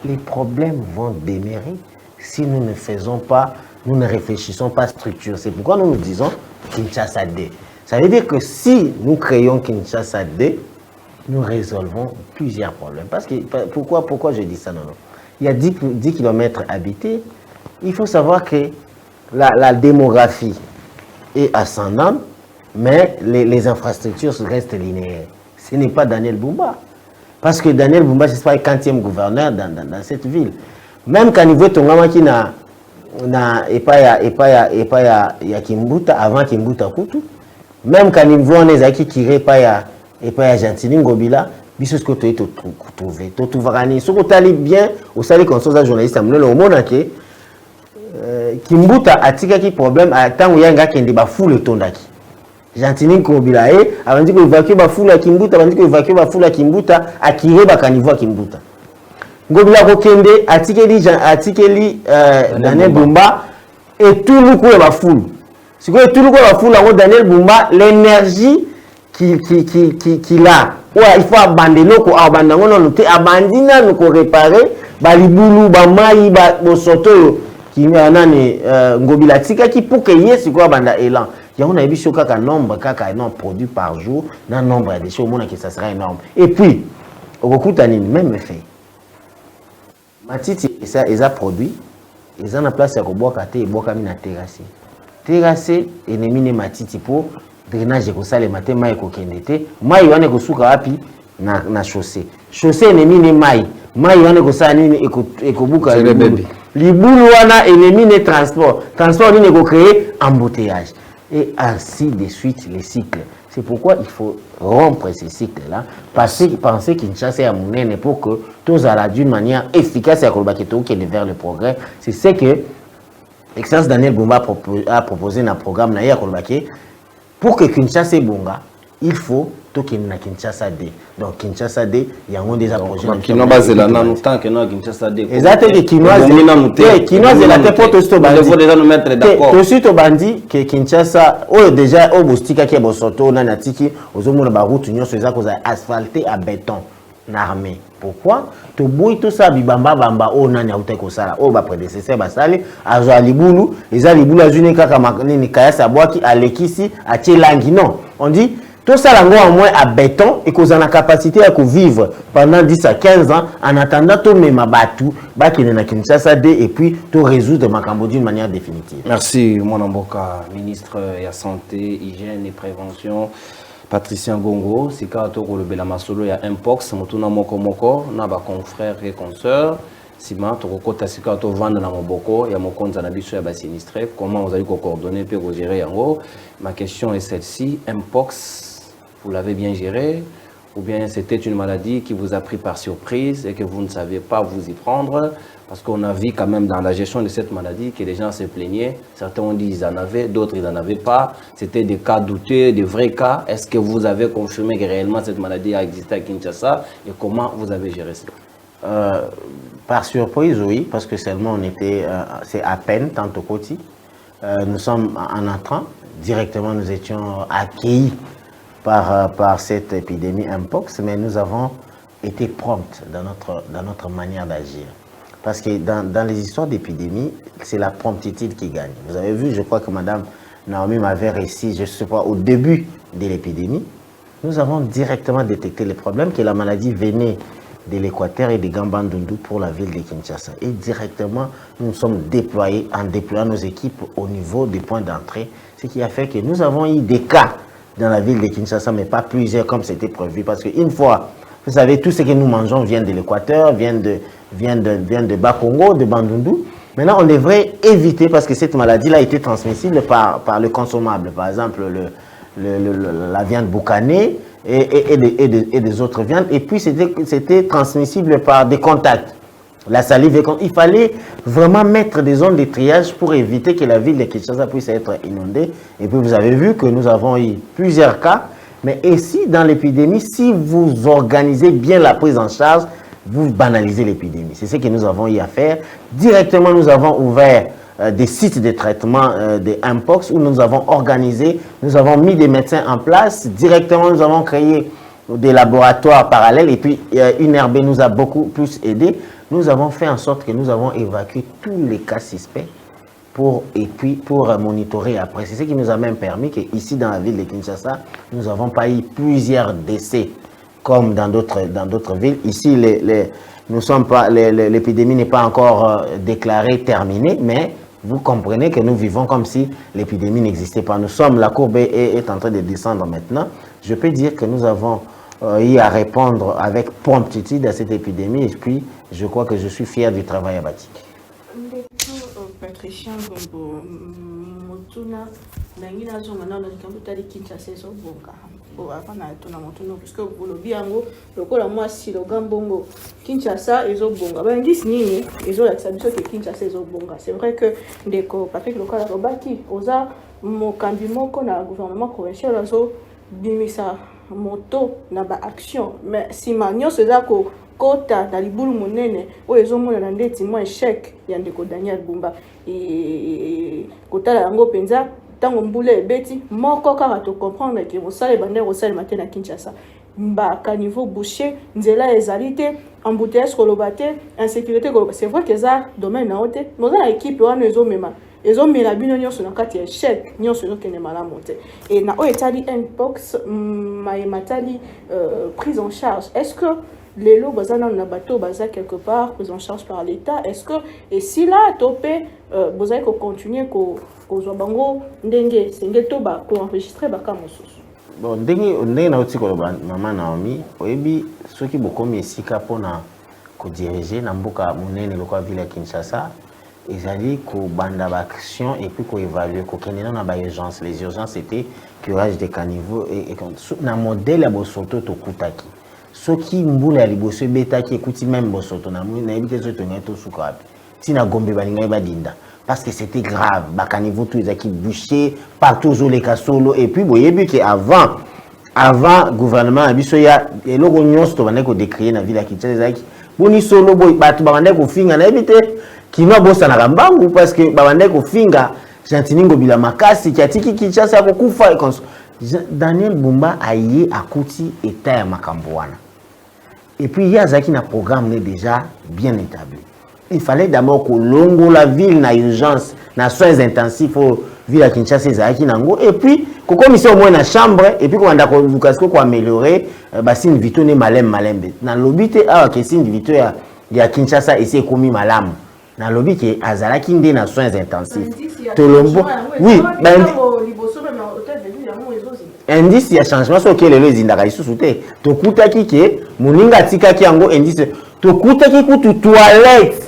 Les problèmes vont demeurer si nous ne faisons pas, nous ne réfléchissons pas structure. C'est pourquoi nous disons Kinshasa 2. Ça veut dire que si nous créons Kinshasa 2, nous résolvons plusieurs problèmes. Parce que, pourquoi je dis ça? Non. Il y a 10 km habités. Il faut savoir que la démographie est ascendante, mais les infrastructures restent linéaires. Ce n'est pas Daniel Bumba. Parce que Daniel Bumba, c'est pas le 40e gouverneur dans cette ville. Même quand il veut Tongama qui n'a pas Kimbuta avant Kimbuta Kutu. Même quand il veut on qui tiré pas ya Gentili Ngobila, biso ce que tu trouvé. Tu trouveras ni ce que tu as bien au salaire comme ça journaliste amène le monde que Kimbuta a tika qui problème à temps où il y a un gars qui est foule tondaki. Gentili Ngobila avant dit que évacuer ba foule à Kimbuta, avant dit que évacuer ba foule à Kimbuta à tiré ba caniveau à Kimbuta. Ngobila Kokende atikeli Daniel Bumba et tout le coup la foule. C'est que tout le coup la foule là Daniel Bumba l'énergie qu'il a. Ouais, il faut abandonner ko abandango non te abandina nous ko réparer ba libulu ba mai ba bosoto qui nani Ngobila tika qui pour que yesi ko abanda élan. Il y a un avis kaka nombre kaka non produit par jour dans nombre de déchets au monde que ça sera énorme. Et puis au coup tani même effet. Matiti, ils ont produit, ils ont la place à Roboka et Boka na terrassé. Terrassé, ennemi ne matiti pour drainage ko sale matin mai ko kendete. Mai wane ko suka wapi na chaussée. Chaussée ennemi ne mai. Mai wane ko sala nini ekobuka libulu wana ennemi ne transport. Transport ni ko créer embouteillage. Et ainsi de suite les cycles. C'est pourquoi il faut rompre ces cycles-là, penser Kinshasa est à Mounene pour que tous allons d'une manière efficace et qui est vers le progrès. C'est ce que l'excellence Daniel Bumba a proposé dans le programme pour que Kinshasa est bonga, il faut qu'il y ait Kinshasa D. Donc Kinshasa D, il y a déjà projet. Kinois basé là, non, tant que non Kinshasa D. Exactement, Kinois est là pour tout ce bandi. Il faut déjà nous mettre d'accord. Tout de suite au bandi que Kinshasa, déjà au Bostika qui est Bosoto, Nanatiki, aux hommes de la route, nous sommes asphaltés à béton, armé. Pourquoi? Tout bout tout ça, bibamba bamba, oh nani a outé kosala, oh ba prédécesseur basali, azo alibulu, les alibulu azune kaka makani kaya sabwaki alekisi a tchelangi non. On dit tout ça en moins à béton et qu'on a la capacité à vivre pendant 10 à 15 ans en attendant tout mes mabatou, bah qui n'a qu'une chasse et puis tout résoudre ma Cambo d'une manière définitive. Merci, mon Mboka, ministre de la Santé, Hygiène et Prévention. Patricia Ngongo, c'est quand on le Belamasolo, il y a un pox, Motuna Moko Moko, on a confrères et consoeurs. Sima, tokokota sika to vendre na moboko, ya mokonza na biso ya ba sinistré. Comment vous allez coordonner puis vous gérer en haut? Ma question est celle-ci. Mpox, vous l'avez bien géré? Ou bien c'était une maladie qui vous a pris par surprise et que vous ne saviez pas vous y prendre? Parce qu'on a vu quand même dans la gestion de cette maladie que les gens se plaignaient. Certains ont dit qu'ils en avaient, d'autres ils n'en avaient pas. C'était des cas douteux, des vrais cas. Est-ce que vous avez confirmé que réellement cette maladie a existé à Kinshasa et comment vous avez géré cela? Par surprise, oui, parce que seulement on était, c'est à peine, tant au côté. Nous sommes en entrant, directement nous étions accueillis par cette épidémie Mpox, mais nous avons été prompts dans notre manière d'agir. Parce que dans les histoires d'épidémie, c'est la promptitude qui gagne. Vous avez vu, je crois que Madame Naomi m'avait réussi, je ne sais pas, au début de l'épidémie, nous avons directement détecté les problèmes, que la maladie venait de l'Équateur et de Gambandundu pour la ville de Kinshasa. Et directement, nous nous sommes déployés en déployant nos équipes au niveau des points d'entrée, ce qui a fait que nous avons eu des cas dans la ville de Kinshasa, mais pas plusieurs comme c'était prévu. Parce qu'une fois, vous savez, tout ce que nous mangeons vient de l'Équateur, vient de Bas-Congo, de Bandundu. Maintenant, on devrait éviter, parce que cette maladie-là a été transmissible par le consommable. Par exemple, la viande boucanée et des autres viandes. Et puis, c'était transmissible par des contacts. La salive, il fallait vraiment mettre des zones de triage pour éviter que la ville de Kinshasa puisse être inondée. Et puis, vous avez vu que nous avons eu plusieurs cas. Mais ici, dans l'épidémie, si vous organisez bien la prise en charge, vous banalisez l'épidémie. C'est ce que nous avons eu à faire. Directement, nous avons ouvert des sites de traitement de Mpox où nous avons organisé, nous avons mis des médecins en place. Directement, nous avons créé des laboratoires parallèles et puis une RB nous a beaucoup plus aidé. Nous avons fait en sorte que nous avons évacué tous les cas suspects pour monitorer après. C'est ce qui nous a même permis qu'ici dans la ville de Kinshasa, nous n'avons pas eu plusieurs décès comme dans d'autres villes. Ici, l'épidémie n'est pas encore déclarée terminée, mais vous comprenez que nous vivons comme si l'épidémie n'existait pas. La courbe est en train de descendre maintenant. Je peux dire que nous avons eu à répondre avec promptitude à cette épidémie et puis je crois que je suis fier du travail abattu. Patricia Gombo Motuna Nangina Zongana Kamutari Kinshasa Bonga. Bon, avant na Motuna, puisque vous le biango, le cola moi si le Gambongo Kinshasa et Zobonga. Ben dis nini, et la sabiso que Kinshasa et Zobonga. C'est vrai que Ndeko Patrick Local Robaki, osa mon candidat qu'on a gouvernement provincial azo bimisa moto na ba action. Mais si manio c'est là que kota na libulu monene oyo ezomona na ndeti mo échec ya ndeko Daniel Bumba et kotala yango penza tango mbule ebeti moko kaka to comprendre que osale bande osale matin na Kinshasa mba ka niveau boucher nzela ezalité embouteillage kolobate insécurité kolobate. C'est vrai que ça domaine na ote mais na équipe wana ezomema ezomela bino nyonso na kati ya échec nyonso ezokende malamu te et na oyo etali Mpox matali prise en charge. Est-ce que les lots bazana na bateau baza quelque part pris en charge par l'État? Est-ce que et si là topé vous allez continuer ko zo bango ndenge sengeto ba ko enregistrer ba kamosusu? Bon ndenge na otiko ba maman Naomi oyebi soki bokomi esika pona ko diriger na mboka monene lokwa ville ya Kinshasa ezali ko banda ba action et puis ko évaluer ko kenena na ba urgence. Les urgences c'était curage des caniveaux et na modèle ya bosoto to kutaki. Soki mbula ya liboso ebetaki ekuti même bosoto na mwi na ebite zo tonga to suka api tina gombe balinga badinda parce que c'était grave bakaniveau tout ezaki bouché partout zo les kasolo et puis boyebi que avant gouvernement abiso ya eloko nyonso to bande ko décrier na ville ya Kinshasa ezaki boni solo boy batu bande ko finga na ebite kino bosa na kambangu parce que bande ko finga Jantiningo bila makasi kiatiki Kinshasa ko kufa Daniel Bumba aye akuti état ya makambo wana. Et puis, il y a un programme déjà bien établi. Il fallait d'abord que l'ongo la ville na urgence, na soins intensifs pour ville à Kinshasa et puis comme ici au moins na chambre et puis qu'on a ko améliorer basine vito ne malembe. Na lobité a que signe vito ya Kinshasa ici komi malamu. Na lobby que azalaki nde na soins intensifs. Tolombo. Oui, indice ya changement so ke lelo ezindaka lisusu te tokutaki ke moninga tikaki yango indice tokutaki kutu toilette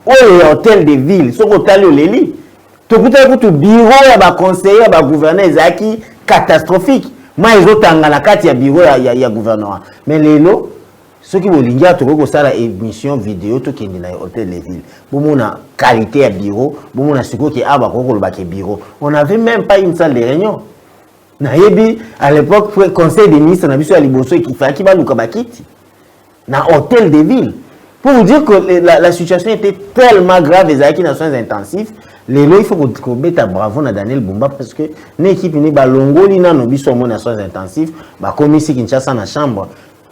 Oh, les hôtels de ville, ce hôtel au Léli. Tout le bureau, il y a conseiller, il y a gouverneur, c'est catastrophique. Moi, ils ont un bureau, il y a gouverneur. Mais les lots, ceux qui veulent dire que la émission vidéo, tout qui est dans l'hôtel de ville, pour mon qualité de bureau, pour mon assuré qui a un bureau. On n'avait même pas une salle de réunion. À l'époque, le conseil des ministres, on a vu sur Aliboso qui fait qui va nous kabakiti. Dans l'hôtel de ville. Pour vous dire que la situation était tellement grave, les acquis dans soins intensifs, les lois, il faut qu'on mette à bravo à Daniel Bumba parce que l'équipe n'est pas longue, il n'a pas soins intensifs, comme ici, Kinshasa, dans la chambre,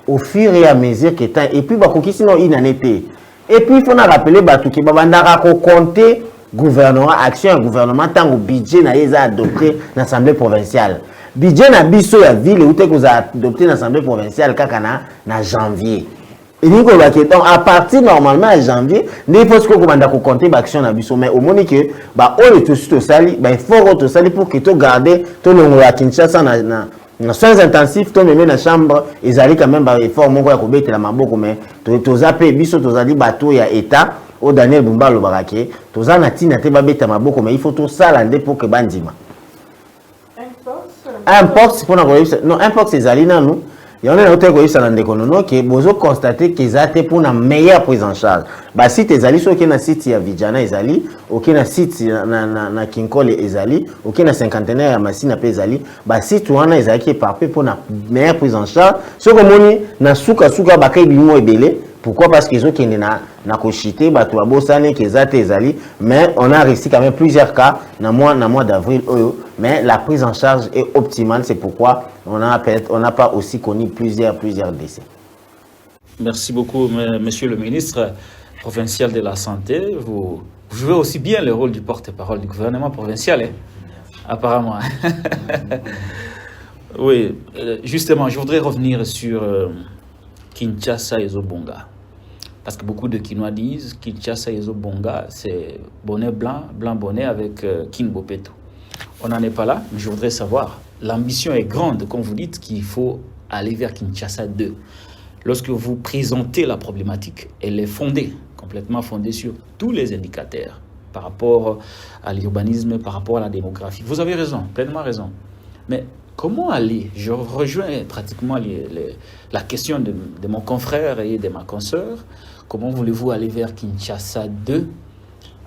au fur et à mesure que temps, et puis, sinon, il en était. Et puis, il faut rappeler que Babandara compter gouvernement, action, gouvernement, tant que budget n'a adopté dans l'Assemblée provinciale. Budget n'a biso la ville où vous avez adopté dans l'Assemblée provinciale en janvier. Et donc, à partir normalement de janvier, il faut que vous compter l'action dans biso. Mais au moment que, il faut pour que tu gardes ton nom à Kinshasa dans soins intensifs, tu mets dans la chambre, ils allaient quand même effort, mon gars, mais tu as payé biso, tu as dit bateau, il y a État, au Daniel Bumba le baraké, tu as dit mais il faut tout ça pour que bandima. Importe, non, importe ces alliés, nous. Il y en a d'autres qui sont qui ont constaté qu'ils ont pour une meilleure prise en charge. Bah, si tes alliés sont qui na site à Vidjana, les alliés, ou qui na site na Kinkole, les alliés, ou qui na cinquantenaire à Massina, les alliés, bah, si tu en as les alliés qui partent pour une meilleure prise en charge, ce que moi, na souka bakay bimo et belé. Pourquoi? Parce qu'ils ont qui na kochité, bah, tu as beau saner qu'ils ont tes alliés, mais on a réussi quand même plusieurs cas dans le mois d'avril, mais la prise en charge est optimale, c'est pourquoi on n'a pas aussi connu plusieurs décès. Merci beaucoup, monsieur le ministre provincial de la Santé. Vous jouez aussi bien le rôle du porte-parole du gouvernement provincial, hein, apparemment. Oui, justement, je voudrais revenir sur Kinshasa et Zobonga. Parce que beaucoup de Kinois disent Kinshasa et Zobonga, c'est bonnet blanc bonnet avec King Bopeto. On n'en est pas là, mais je voudrais savoir, l'ambition est grande, comme vous dites, qu'il faut aller vers Kinshasa 2. Lorsque vous présentez la problématique, elle est fondée, complètement fondée sur tous les indicateurs par rapport à l'urbanisme, par rapport à la démographie. Vous avez raison, pleinement raison. Mais comment aller? Je rejoins pratiquement la question de mon confrère et de ma consoeur. Comment voulez-vous aller vers Kinshasa 2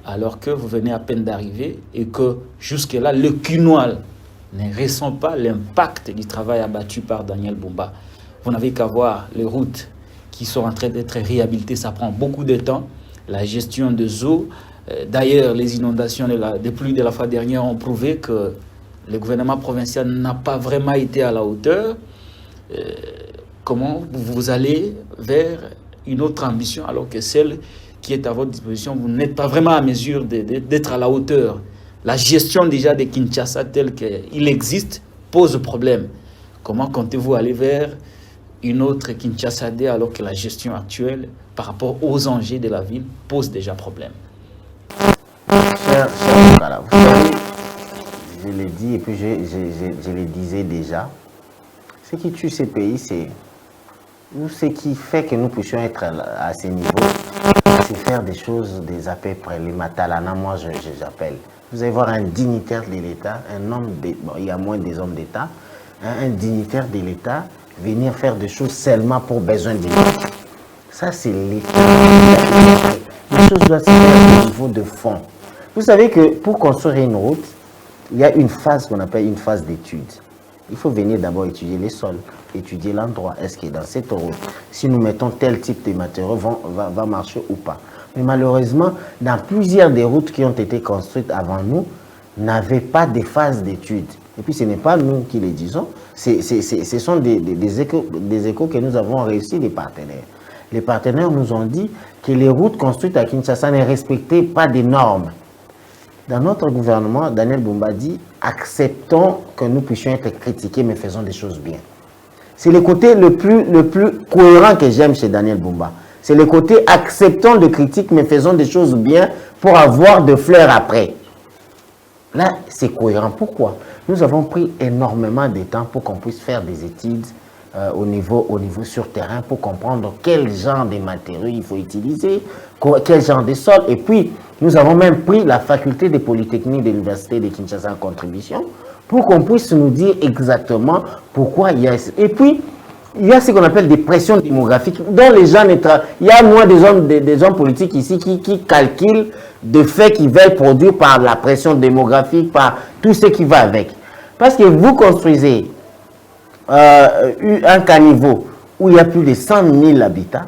alors que vous venez à peine d'arriver et que jusque-là, le Kinois ne ressent pas l'impact du travail abattu par Daniel Bumba? Vous n'avez qu'à voir les routes qui sont en train d'être réhabilitées. Ça prend beaucoup de temps. La gestion des eaux. D'ailleurs, les inondations des pluies de la fois dernière ont prouvé que le gouvernement provincial n'a pas vraiment été à la hauteur. Comment vous allez vers une autre ambition alors que celle qui est à votre disposition, vous n'êtes pas vraiment à mesure d'être à la hauteur? La gestion déjà de Kinshasa telle qu'il existe pose problème. Comment comptez-vous aller vers une autre Kinshasa 2 alors que la gestion actuelle par rapport aux enjeux de la ville pose déjà problème? Cher Bukala, vous savez, je l'ai dit et puis je le disais déjà, ce qui tue ces pays, c'est ce qui fait que nous puissions être à ce niveau, c'est faire des choses, des à peu près, les matalana, moi j'appelle. Vous allez voir un dignitaire de l'État, un homme, bon, il y a moins des hommes d'État, un dignitaire de l'État venir faire des choses seulement pour besoin de l'État. Ça, c'est l'État. Les choses doivent se faire au niveau de fond. Vous savez que pour construire une route, il y a une phase qu'on appelle une phase d'étude. Il faut venir d'abord étudier les sols, étudier l'endroit. Est-ce que dans cette route, si nous mettons tel type de matériaux, va marcher ou pas? Mais malheureusement, dans plusieurs des routes qui ont été construites avant nous, n'avaient pas de phase d'étude. Et puis ce n'est pas nous qui les disons, ce sont des échos que nous avons réussi des partenaires. Les partenaires nous ont dit que les routes construites à Kinshasa ne respectaient pas des normes. Dans notre gouvernement, Daniel Bumba dit « Acceptons que nous puissions être critiqués, mais faisons des choses bien ». C'est le côté le plus cohérent que j'aime chez Daniel Bumba. C'est le côté « Acceptons de critiques, mais faisons des choses bien pour avoir de fleurs après ». Là, c'est cohérent. Pourquoi? Nous avons pris énormément de temps pour qu'on puisse faire des études au niveau sur terrain pour comprendre quel genre de matériaux il faut utiliser, quel genre de sol. Et puis, nous avons même pris la faculté de Polytechnique de l'Université de Kinshasa en contribution pour qu'on puisse nous dire exactement pourquoi il y a... Et puis, il y a ce qu'on appelle des pressions démographiques dont les gens... Il y a moins des hommes politiques ici qui calculent de faits qu'ils veulent produire par la pression démographique, par tout ce qui va avec. Parce que vous construisez un caniveau où il y a plus de 100 000 habitants,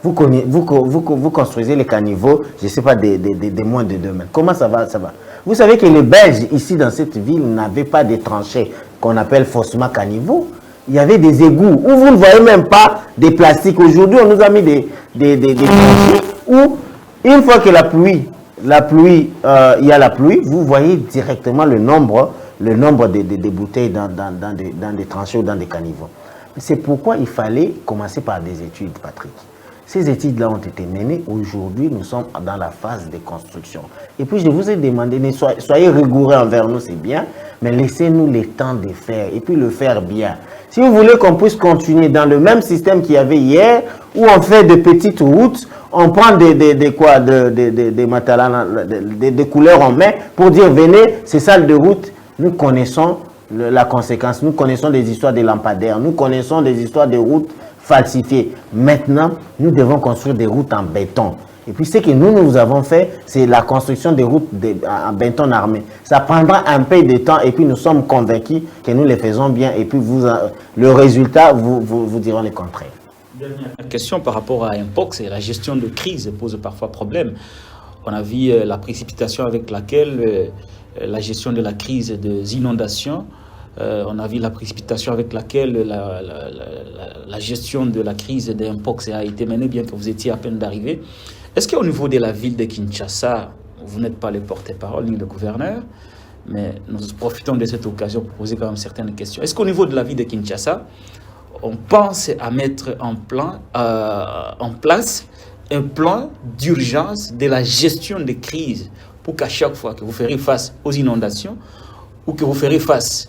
vous construisez les caniveaux, je ne sais pas, des moins de 2 mètres. Comment ça va? Vous savez que les Belges, ici dans cette ville, n'avaient pas de tranchées qu'on appelle faussement caniveaux. Il y avait des égouts où vous ne voyez même pas des plastiques. Aujourd'hui, on nous a mis des tranchées où, une fois que il y a la pluie, vous voyez directement le nombre de bouteilles dans des tranchées ou dans des caniveaux. C'est pourquoi il fallait commencer par des études, Patrick. Ces études-là ont été menées. Aujourd'hui, nous sommes dans la phase de construction. Et puis, je vous ai demandé, soyez rigoureux envers nous, c'est bien, mais laissez-nous le temps de faire, et puis le faire bien. Si vous voulez qu'on puisse continuer dans le même système qu'il y avait hier, où on fait de petites routes, on prend des couleurs en main pour dire, venez, c'est salle de route. Nous connaissons la conséquence, nous connaissons des histoires de lampadaires, nous connaissons des histoires de routes falsifiées. Maintenant, nous devons construire des routes en béton. Et puis ce que nous avons fait, c'est la construction des routes en béton armé. Ça prendra un peu de temps et puis nous sommes convaincus que nous les faisons bien et puis le résultat, vous diront le contraire. Dernière question par rapport à Mpox et la gestion de crise pose parfois problème. On a vu la précipitation avec laquelle la gestion de la crise des inondations, on a vu la précipitation avec laquelle la gestion de la crise des Mpox a été menée, bien que vous étiez à peine d'arriver. Est-ce qu'au niveau de la ville de Kinshasa, vous n'êtes pas le porte-parole ni le gouverneur, mais nous profitons de cette occasion pour poser quand même certaines questions. Est-ce qu'au niveau de la ville de Kinshasa, on pense à mettre en place un plan d'urgence de la gestion des crises pour qu'à chaque fois que vous ferez face aux inondations ou que vous ferez face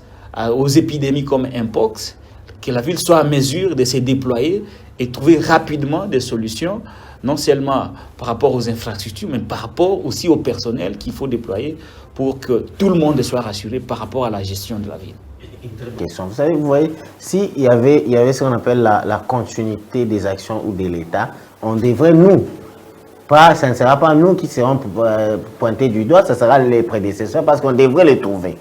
aux épidémies comme Mpox, que la ville soit à mesure de se déployer et trouver rapidement des solutions, non seulement par rapport aux infrastructures, mais par rapport aussi au personnel qu'il faut déployer pour que tout le monde soit rassuré par rapport à la gestion de la ville. Question. Vous savez, vous voyez, s'il y avait ce qu'on appelle la continuité des actions ou de l'État, on devrait ça ne sera pas nous qui serons pointés du doigt, ce sera les prédécesseurs parce qu'on devrait les trouver.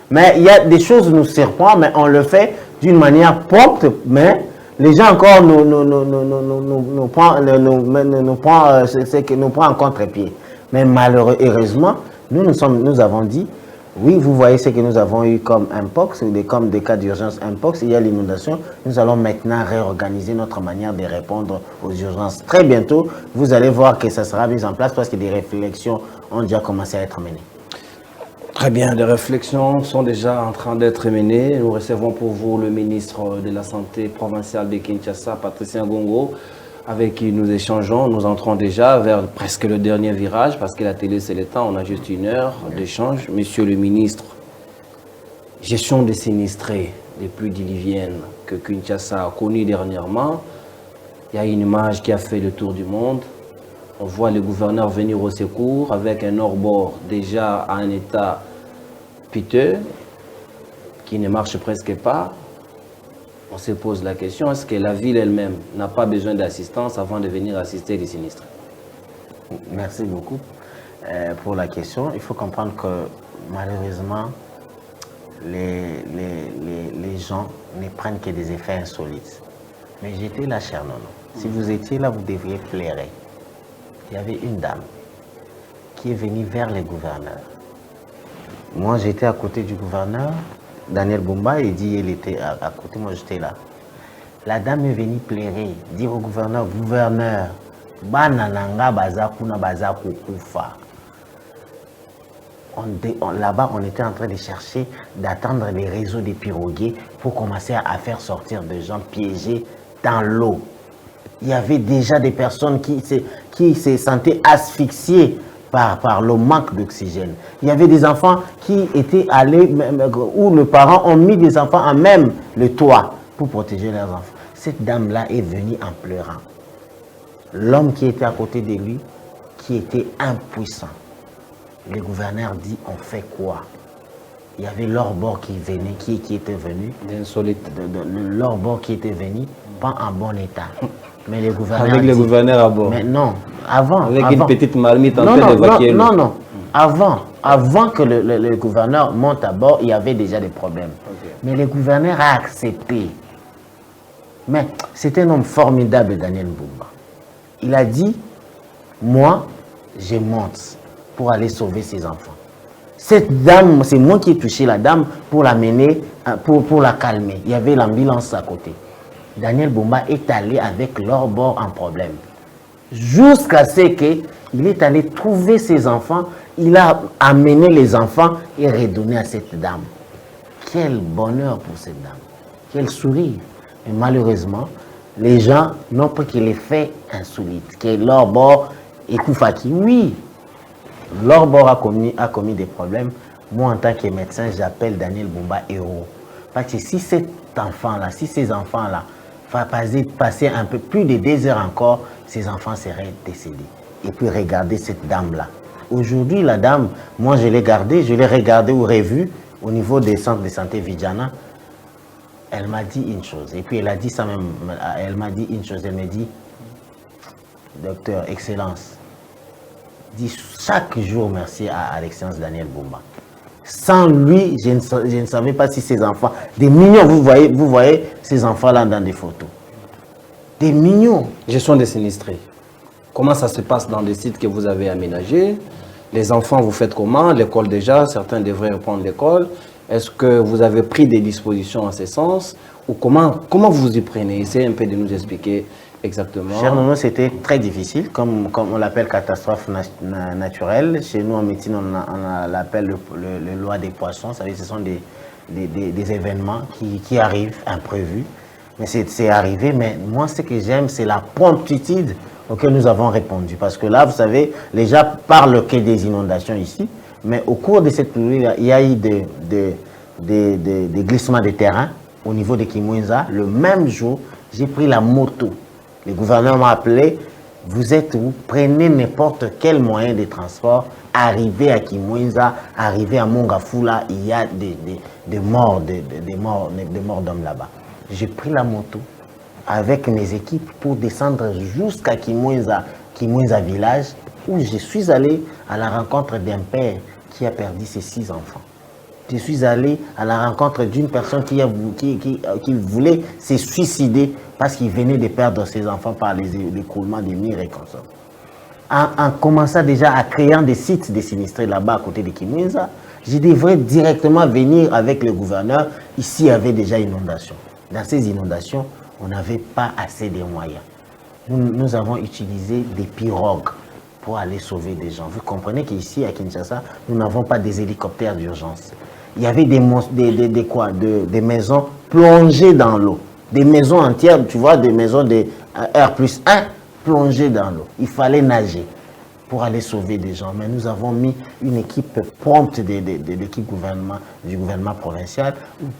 Mais il y a des choses qui nous surprennent, mais on le fait d'une manière prompte, mais les gens encore nous prend en contre-pied. Mais malheureusement, nous avons dit, oui, vous voyez ce que nous avons eu comme Mpox, comme des cas d'urgence Mpox, il y a l'inondation. Nous allons maintenant réorganiser notre manière de répondre aux urgences. Très bientôt, vous allez voir que ça sera mis en place parce que des réflexions ont déjà commencé à être menées. Très bien, les réflexions sont déjà en train d'être menées. Nous recevons pour vous le ministre de la Santé provincial de Kinshasa, Patricia Ngongo, avec qui nous échangeons. Nous entrons déjà vers presque le dernier virage, parce que la télé, c'est le temps. On a juste 1 heure d'échange. Monsieur le ministre, gestion des sinistrés les plus diluviennes que Kinshasa a connues dernièrement. Il y a une image qui a fait le tour du monde. On voit le gouverneur venir au secours avec un hors-bord déjà en état piteux, qui ne marche presque pas. On se pose la question, est-ce que la ville elle-même n'a pas besoin d'assistance avant de venir assister les sinistrés? Merci beaucoup pour la question. Il faut comprendre que malheureusement, les gens ne prennent que des effets insolites. Mais j'étais là, cher Nono. Si vous étiez là, vous devriez pleurer. Il y avait une dame qui est venue vers le gouverneur. Moi, j'étais à côté du gouverneur. Daniel Bumba, il dit qu'il était à côté, moi j'étais là. La dame est venue pleurer, dire au gouverneur, gouverneur, banananga bazakuna bazakukufa. Là-bas, on était en train de chercher, d'attendre les réseaux des pirogues pour commencer à faire sortir des gens piégés dans l'eau. Il y avait déjà des personnes qui se sentaient asphyxiées par le manque d'oxygène. Il y avait des enfants qui étaient allés, où les parents ont mis des enfants à même le toit pour protéger leurs enfants. Cette dame-là est venue en pleurant. L'homme qui était à côté de lui, qui était impuissant. Le gouverneur dit, on fait quoi? Il y avait Lorbord qui venait, qui était venu. Insolite. Lorbord qui était venu, pas en bon état. Mais le gouverneur avec le gouverneur à bord. Mais non, avant. Avec avant. une petite marmite en train d'évacuer. Non. Avant que le gouverneur monte à bord, il y avait déjà des problèmes. Okay. Mais le gouverneur a accepté. Mais c'est un homme formidable, Daniel Mbumba. Il a dit, moi, je monte pour aller sauver ses enfants. Cette dame, c'est moi qui ai touché la dame pour l'amener, pour la calmer. Il y avait l'ambulance à côté. Daniel Mbumba est allé avec leur bord en problème. Jusqu'à ce qu'il est allé trouver ses enfants, il a amené les enfants et redonné à cette dame. Quel bonheur pour cette dame. Quel sourire. Mais malheureusement, les gens n'ont pas que les faits insolites. Que leur bord est Koufaki. Oui, leur bord a commis des problèmes. Moi, en tant que médecin, j'appelle Daniel Mbumba héros. Parce que si cet enfant-là, si ces enfants-là va passer un peu plus de 2 heures encore, ces enfants seraient décédés. Et puis regardez cette dame-là. Aujourd'hui, la dame, moi je l'ai gardée, je l'ai regardée ou revue au niveau des centres de santé Vidjana. Elle m'a dit une chose. Et puis elle a dit ça même, elle m'a dit une chose. Elle me dit, docteur, excellence, dis chaque jour merci à l'excellence Daniel Mbumba. Sans lui, je ne savais pas si ces enfants, des millions, vous voyez ces enfants-là dans des photos. Des millions. Gestion des sinistrés. Comment ça se passe dans les sites que vous avez aménagés? Les enfants, vous faites comment? L'école déjà, certains devraient reprendre l'école. Est-ce que vous avez pris des dispositions en ce sens? Ou comment vous y prenez? Essayez un peu de nous expliquer exactement. Cher Nono, c'était très difficile, comme on l'appelle catastrophe naturelle. Chez nous en médecine, on l'appelle le loi des poissons. Ça veut dire, ce sont des événements qui arrivent, imprévus. Mais c'est arrivé, mais moi ce que j'aime, c'est la promptitude auquel nous avons répondu. Parce que là, vous savez, les gens parlent que des inondations ici, mais au cours de cette pluie, il y a eu des glissements de terrain au niveau de Kimwenza. Le même jour, j'ai pris la moto. Le gouverneur m'a appelé, vous êtes où? Prenez n'importe quel moyen de transport, arrivez à Kimwenza, arrivez à Mongafula, il y a des morts d'hommes là-bas. J'ai pris la moto avec mes équipes pour descendre jusqu'à Kimwenza village, où je suis allé à la rencontre d'un père qui a perdu ses 6 enfants. Je suis allé à la rencontre d'une personne qui voulait se suicider parce qu'il venait de perdre ses enfants par l'écroulement des murs et comme ça. En commençant déjà à créer des sites de sinistrés là-bas à côté de Kimwenza, je devrais directement venir avec le gouverneur. Ici, il y avait déjà inondation. Dans ces inondations, on n'avait pas assez de moyens. Nous avons utilisé des pirogues pour aller sauver des gens. Vous comprenez qu'ici, à Kinshasa, nous n'avons pas des hélicoptères d'urgence. Il y avait des maisons plongées dans l'eau. Des maisons entières, tu vois, des maisons de R+1 plongées dans l'eau. Il fallait nager pour aller sauver des gens. Mais nous avons mis une équipe prompte de l'équipe du gouvernement provincial.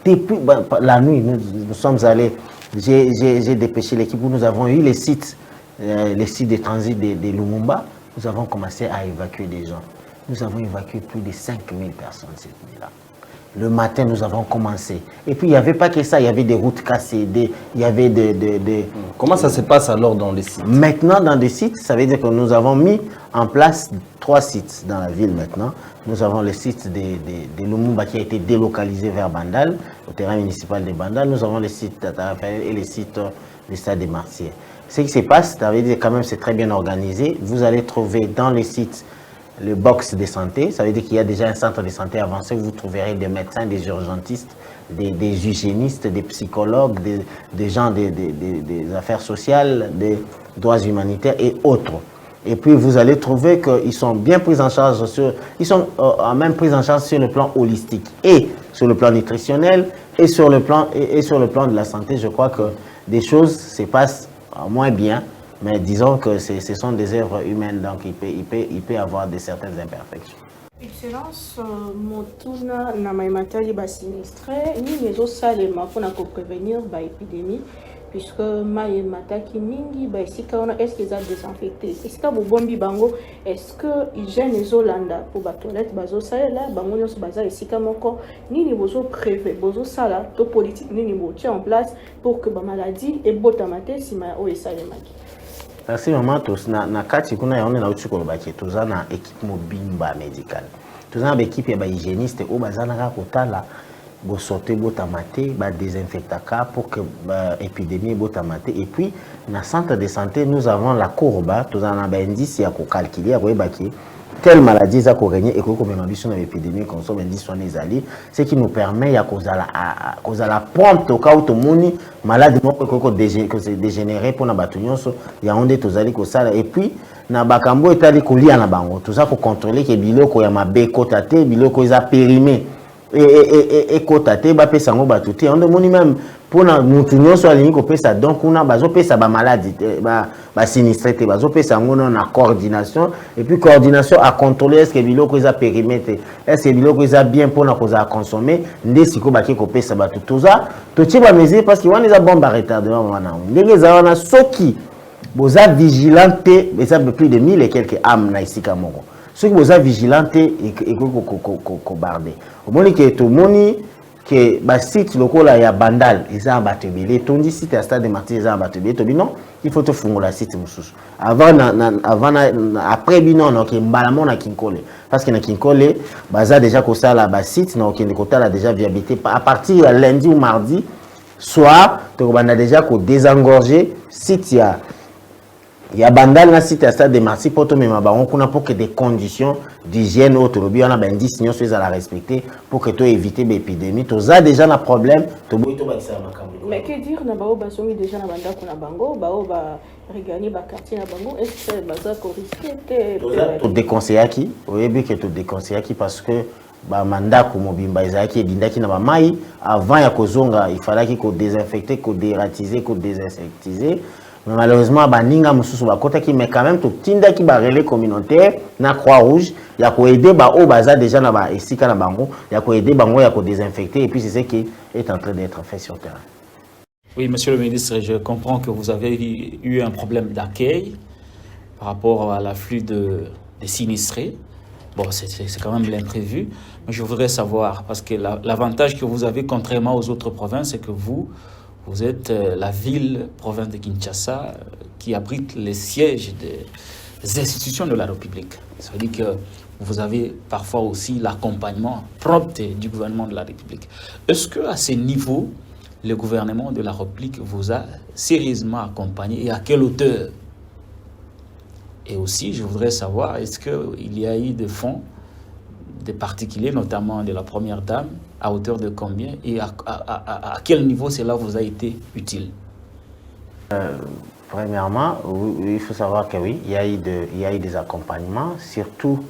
Depuis la nuit, nous sommes allés, j'ai dépêché l'équipe où nous avons eu les sites de transit de Lumumba. Nous avons commencé à évacuer des gens. Nous avons évacué plus de 5000 personnes cette nuit-là. Le matin, nous avons commencé. Et puis, il n'y avait pas que ça. Il y avait des routes cassées. Il y avait Comment ça se passe alors dans les sites? Maintenant, dans des sites, ça veut dire que nous avons mis en place 3 sites dans la ville maintenant. Nous avons le site de Lumumba qui a été délocalisé vers Bandal, au terrain municipal de Bandal. Nous avons le site d'Atarafael et le site du stade des Martyrs. Ce qui se passe, ça veut dire quand même c'est très bien organisé. Vous allez trouver dans les sites le box de santé, ça veut dire qu'il y a déjà un centre de santé avancé où vous trouverez des médecins, des urgentistes, des hygiénistes, des psychologues, des gens des affaires sociales, des droits humanitaires et autres. Et puis vous allez trouver qu'ils sont bien pris en charge ils sont même pris en charge sur le plan holistique et sur le plan nutritionnel et sur le plan de la santé. Je crois que des choses se passent moins bien. Mais disons que ce sont des œuvres humaines, donc il peut y avoir certaines imperfections. Excellence, Motuna Namaïmatali ba sinistré, ni les autres salema pour prévenir ba épidémie, puisque Maïmataki mingi ba ici quand est-ce qu'ils ont désinfecté, est-ce que bombi bango, est-ce que hygiène les Olanda pour ba toilette bazo sala bango nyos baza ici comme encore ni bozo prévé bozo sala to politique ni bo tient en place pour que ba maladie et botamate sima o esalemaki. Merci maman, tous na kati kuna yaone na uchi kolobaki tuza na équipe mobimba médicale. Tuza na équipe ya ba hygiéniste o bazana ka kotala bo sorter botamate ba désinfectaka pour que épidémie botamate et puis na centre de santé nous avons la courbe tuza na ba indice ya ko calculer ya ko ebaki telle maladie za ko régner et ko ko mema biso na épidémie comme ça indice soit ezali ce qui nous permet ya kozala prompte au cas où tout moni malade moko ko dégénérer pour na batu nyonso ya onde tozali ko sala et puis na bakambo etali kolia na bango toza ko contrôler ke biloko ya mabe kota te biloko eza périmé et kota te ba pesa ngo batu te onde moni même pour na mutu nyonso alingi ko pesa donc kuna bazo pesa ba maladie ba sinistré te bazo pesa ngo na coordination et puis coordination à contrôler est-ce que biloko eza périmé te est-ce que biloko eza bien pour na koza consommer nde siko baki ko pesa batu toza to ti ba mesure parce que wana eza bombe à retardement wana ndenge za wana soki boza vigilante eza plus de 1000 et quelques âmes na ici kamoko soki boza vigilante et ko barder au moni que tout moni que ba site lokola ya bandal eza batebele tondi site ya stade de Martyrs eza batebele to bino il faut te fungola site mususu avant après bino no ke mbalamo na Kinkole parce que na Kinkole baza déjà ko sala ba site na okende kotala déjà viabilité à partir de lundi ou mardi soir to banda déjà ko désengorger site ya bandal na site ya stade de Martyrs pour to mema bango kuna pour que des conditions d'hygiène autorobi on a ben 10 signaux à la respecter pour que tu éviter l'épidémie to za déjà un problème to boy to ba kisa makambo mais que dire na bao basongi déjà na banda kuna bango bao ba regagner ba quartier na bango est-ce que baza ko risquer to déconseiller qui oyebi que to déconseiller qui parce que ba mandako mobimba ezaki edindaki na ba mai avant ya kozonga il fallait ko désinfecter ko dératiser ko désinsectiser. Mais malheureusement, baninga mususu bakota qui mais quand même tout tinda qui ba relais communautaire na croix rouge ya ko aider ba o baza déjà na ba esika na bango ya ko aider bango ya ko désinfecter et puis c'est ce qui est en train d'être fait sur terrain. Oui, monsieur le ministre, je comprends que vous avez eu un problème d'accueil par rapport à l'afflux des sinistrés. Bon, c'est quand même l'imprévu, mais je voudrais savoir parce que l'avantage que vous avez contrairement aux autres provinces c'est que vous êtes la ville, province de Kinshasa, qui abrite les sièges des institutions de la République. Ça veut dire que vous avez parfois aussi l'accompagnement prompt du gouvernement de la République. Est-ce qu'à ce niveau, le gouvernement de la République vous a sérieusement accompagné et à quelle hauteur? Et aussi, je voudrais savoir, est-ce qu'il y a eu des fonds, des particuliers, notamment de la Première Dame, à hauteur de combien et à quel niveau cela vous a été utile? Premièrement, il faut savoir que oui, il y a eu des accompagnements. Surtout,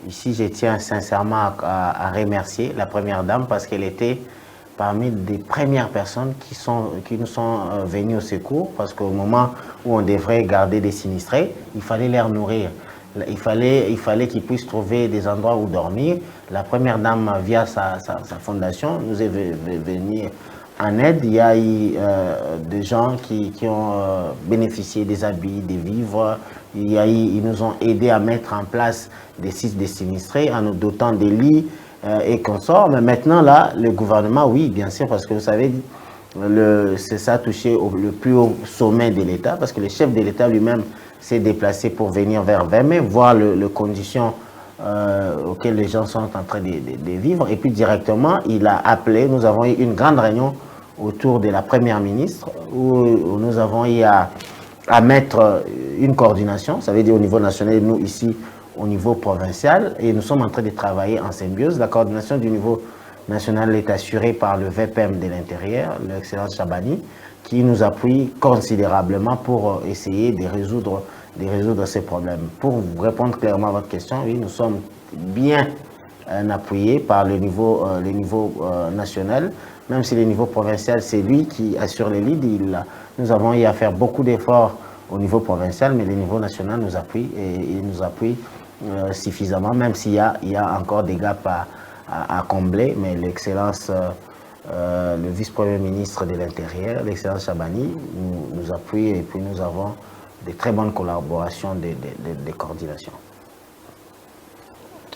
ici, je tiens sincèrement à remercier la Première Dame parce qu'elle était parmi les premières personnes qui nous sont venues au secours. Parce qu'au moment où on devrait garder des sinistrés, il fallait les nourrir. Il fallait qu'ils puissent trouver des endroits où dormir. La Première Dame, via sa fondation, nous est venue en aide. Il y a eu des gens qui ont bénéficié des habits, des vivres. Ils nous ont aidés à mettre en place des sites de sinistrés en nous dotant des lits et consorts. Mais maintenant, là, le gouvernement, oui, bien sûr, parce que vous savez, c'est ça touché le plus haut sommet de l'État, parce que le chef de l'État lui-même s'est déplacé pour venir vers Vemé, voir les conditions auxquelles les gens sont en train de vivre. Et puis directement, il a appelé, nous avons eu une grande réunion autour de la Première ministre, où nous avons eu à mettre une coordination, ça veut dire au niveau national et nous ici au niveau provincial, et nous sommes en train de travailler en symbiose. La coordination du niveau national est assurée par le VPM de l'Intérieur, l'Excellence Chabani, qui nous appuie considérablement pour essayer de résoudre ces problèmes. Pour vous répondre clairement à votre question, oui, nous sommes bien appuyés par le niveau national, même si le niveau provincial, c'est lui qui assure les leads. Nous avons eu à faire beaucoup d'efforts au niveau provincial, mais le niveau national nous appuie et il nous appuie suffisamment, même s'il y a encore des gaps à combler, mais l'excellence, le vice-premier ministre de l'Intérieur, l'excellence Chabani, nous appuie et puis nous avons de très bonnes collaborations de coordination.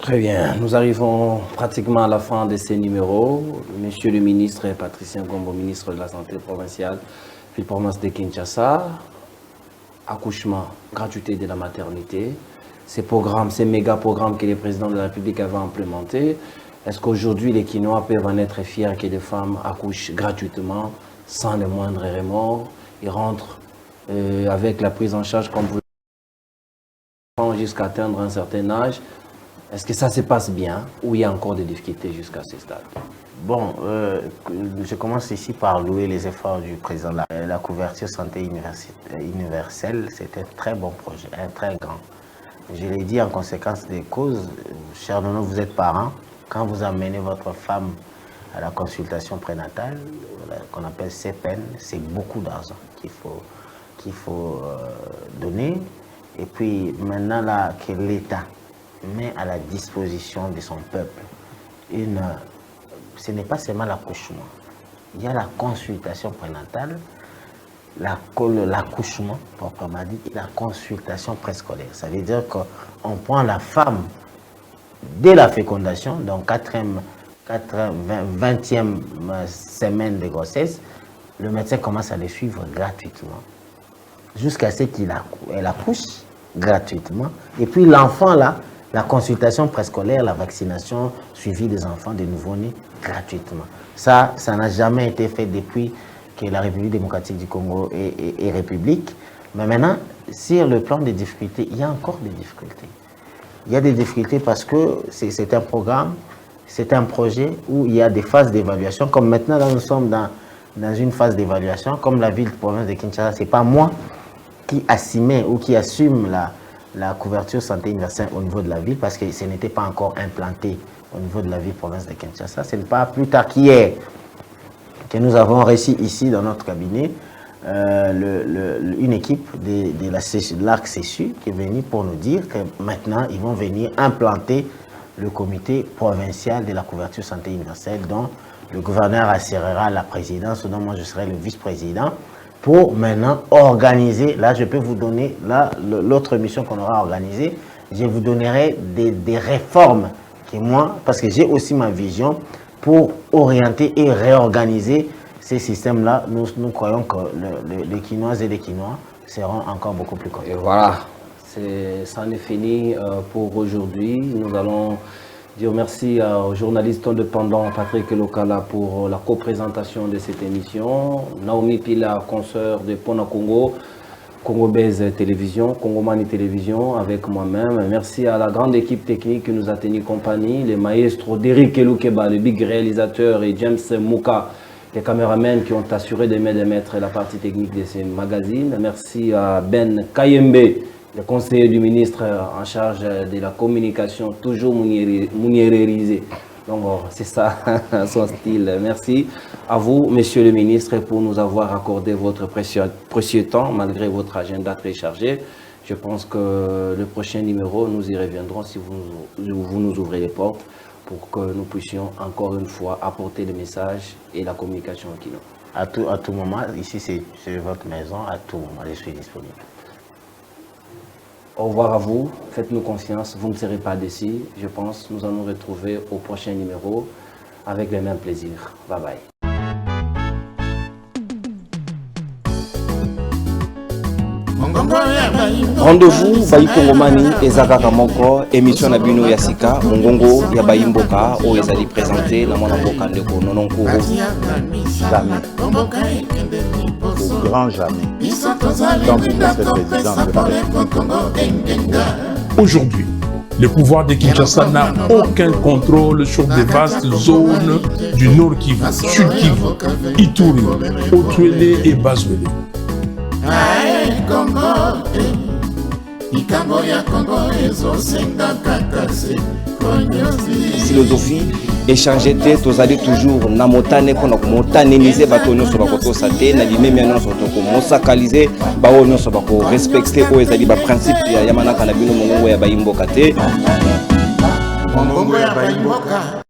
Très bien, nous arrivons pratiquement à la fin de ces numéros. Monsieur le ministre Patricien Ngombo, ministre de la Santé provinciale, ville-province de Kinshasa, accouchement, gratuité de la maternité, ces programmes, ces méga programmes que le président de la République avait implémentés. Est-ce qu'aujourd'hui les Kinois peuvent en être fiers que les femmes accouchent gratuitement, sans le moindre remords, et rentrent avec la prise en charge comme vous jusqu'à atteindre un certain âge? Est-ce que ça se passe bien ou il y a encore des difficultés jusqu'à ce stade? Bon, je commence ici par louer les efforts du président. La couverture santé universelle, c'est un très bon projet, un très grand. Je l'ai dit en conséquence des causes. Cher Nono, vous êtes parent. Quand vous amenez votre femme à la consultation prénatale, qu'on appelle CPN, c'est beaucoup d'argent qu'il faut donner. Et puis maintenant là, que l'État met à la disposition de son peuple, ce n'est pas seulement l'accouchement. Il y a la consultation prénatale, l'accouchement proprement dit, et la consultation préscolaire. Ça veut dire qu'on prend la femme dès la fécondation, donc 20e semaine de grossesse, le médecin commence à les suivre gratuitement, jusqu'à ce qu'elle accouche gratuitement. Et puis l'enfant là, la consultation préscolaire, la vaccination, suivi des enfants, des nouveau-nés, gratuitement. Ça n'a jamais été fait depuis que la République démocratique du Congo est république. Mais maintenant, sur le plan des difficultés, il y a encore des difficultés. Il y a des difficultés parce que c'est un programme, c'est un projet où il y a des phases d'évaluation. Comme maintenant, là, nous sommes dans une phase d'évaluation. Comme la ville de province de Kinshasa, ce n'est pas moi qui assume ou qui assume la couverture santé universelle au niveau de la ville parce que ce n'était pas encore implanté au niveau de la ville province de Kinshasa. Ce n'est pas plus tard qu'hier que nous avons reçu ici dans notre cabinet une équipe de l'ARC CESU qui est venue pour nous dire que maintenant ils vont venir implanter le comité provincial de la couverture santé universelle dont le gouverneur assurera la présidence, dont moi je serai le vice-président, pour maintenant organiser. Là je peux vous donner l'autre mission qu'on aura organisée. Je vous donnerai des réformes que moi, parce que j'ai aussi ma vision pour orienter et réorganiser ces systèmes-là. Nous croyons que les Quinoises et les Quinois seront encore beaucoup plus contents. Et voilà, c'en est fini pour aujourd'hui. Nous allons dire merci au journaliste indépendant Patrick Lokala pour la co-présentation de cette émission. Naomi Pila, consoeur de Pona Congo, Congo Base Télévision, Congo Mani Télévision avec moi-même. Merci à la grande équipe technique qui nous a tenu compagnie, les maestros Derrick Elukeba, le big réalisateur, et James Mouka, les caméramens qui ont assuré de mettre la partie technique de ces magazines. Merci à Ben Kayembe, le conseiller du ministre en charge de la communication, toujours mouniérisé. Donc c'est ça son style. Merci à vous, monsieur le ministre, pour nous avoir accordé votre précieux temps, malgré votre agenda très chargé. Je pense que le prochain numéro, nous y reviendrons si vous nous ouvrez les portes pour que nous puissions encore une fois apporter le message et la communication au Kino. À tout moment, ici c'est votre maison, à tout moment, je suis disponible. Au revoir à vous, faites-nous confiance, vous ne serez pas déçus. Je pense que nous allons nous retrouver au prochain numéro avec le même plaisir. Bye bye. Rendez-vous Bayi Kongomani ezaka moko émission na bino ya sika mongongo ya Bayi Mboka o ezali présenté na mwana mboka ndeko Nononkuru Jamais. Au grand jamais. Comme le président de la République. Aujourd'hui, le pouvoir de Kinshasa n'a aucun contrôle sur des vastes zones du Nord Kivu, Sud Kivu, Ituri, Otuele et Bazwele. philosophie échanger te tozali toujours na motane pona ko motaneniser bato nyonso bakoto sate na limemi nyonso to ko mosakaliser bawo nyonso bako respecter o ezali ba principe ya manaka na bino mongongo ya bayimboka te. Mongongo ya bayimboka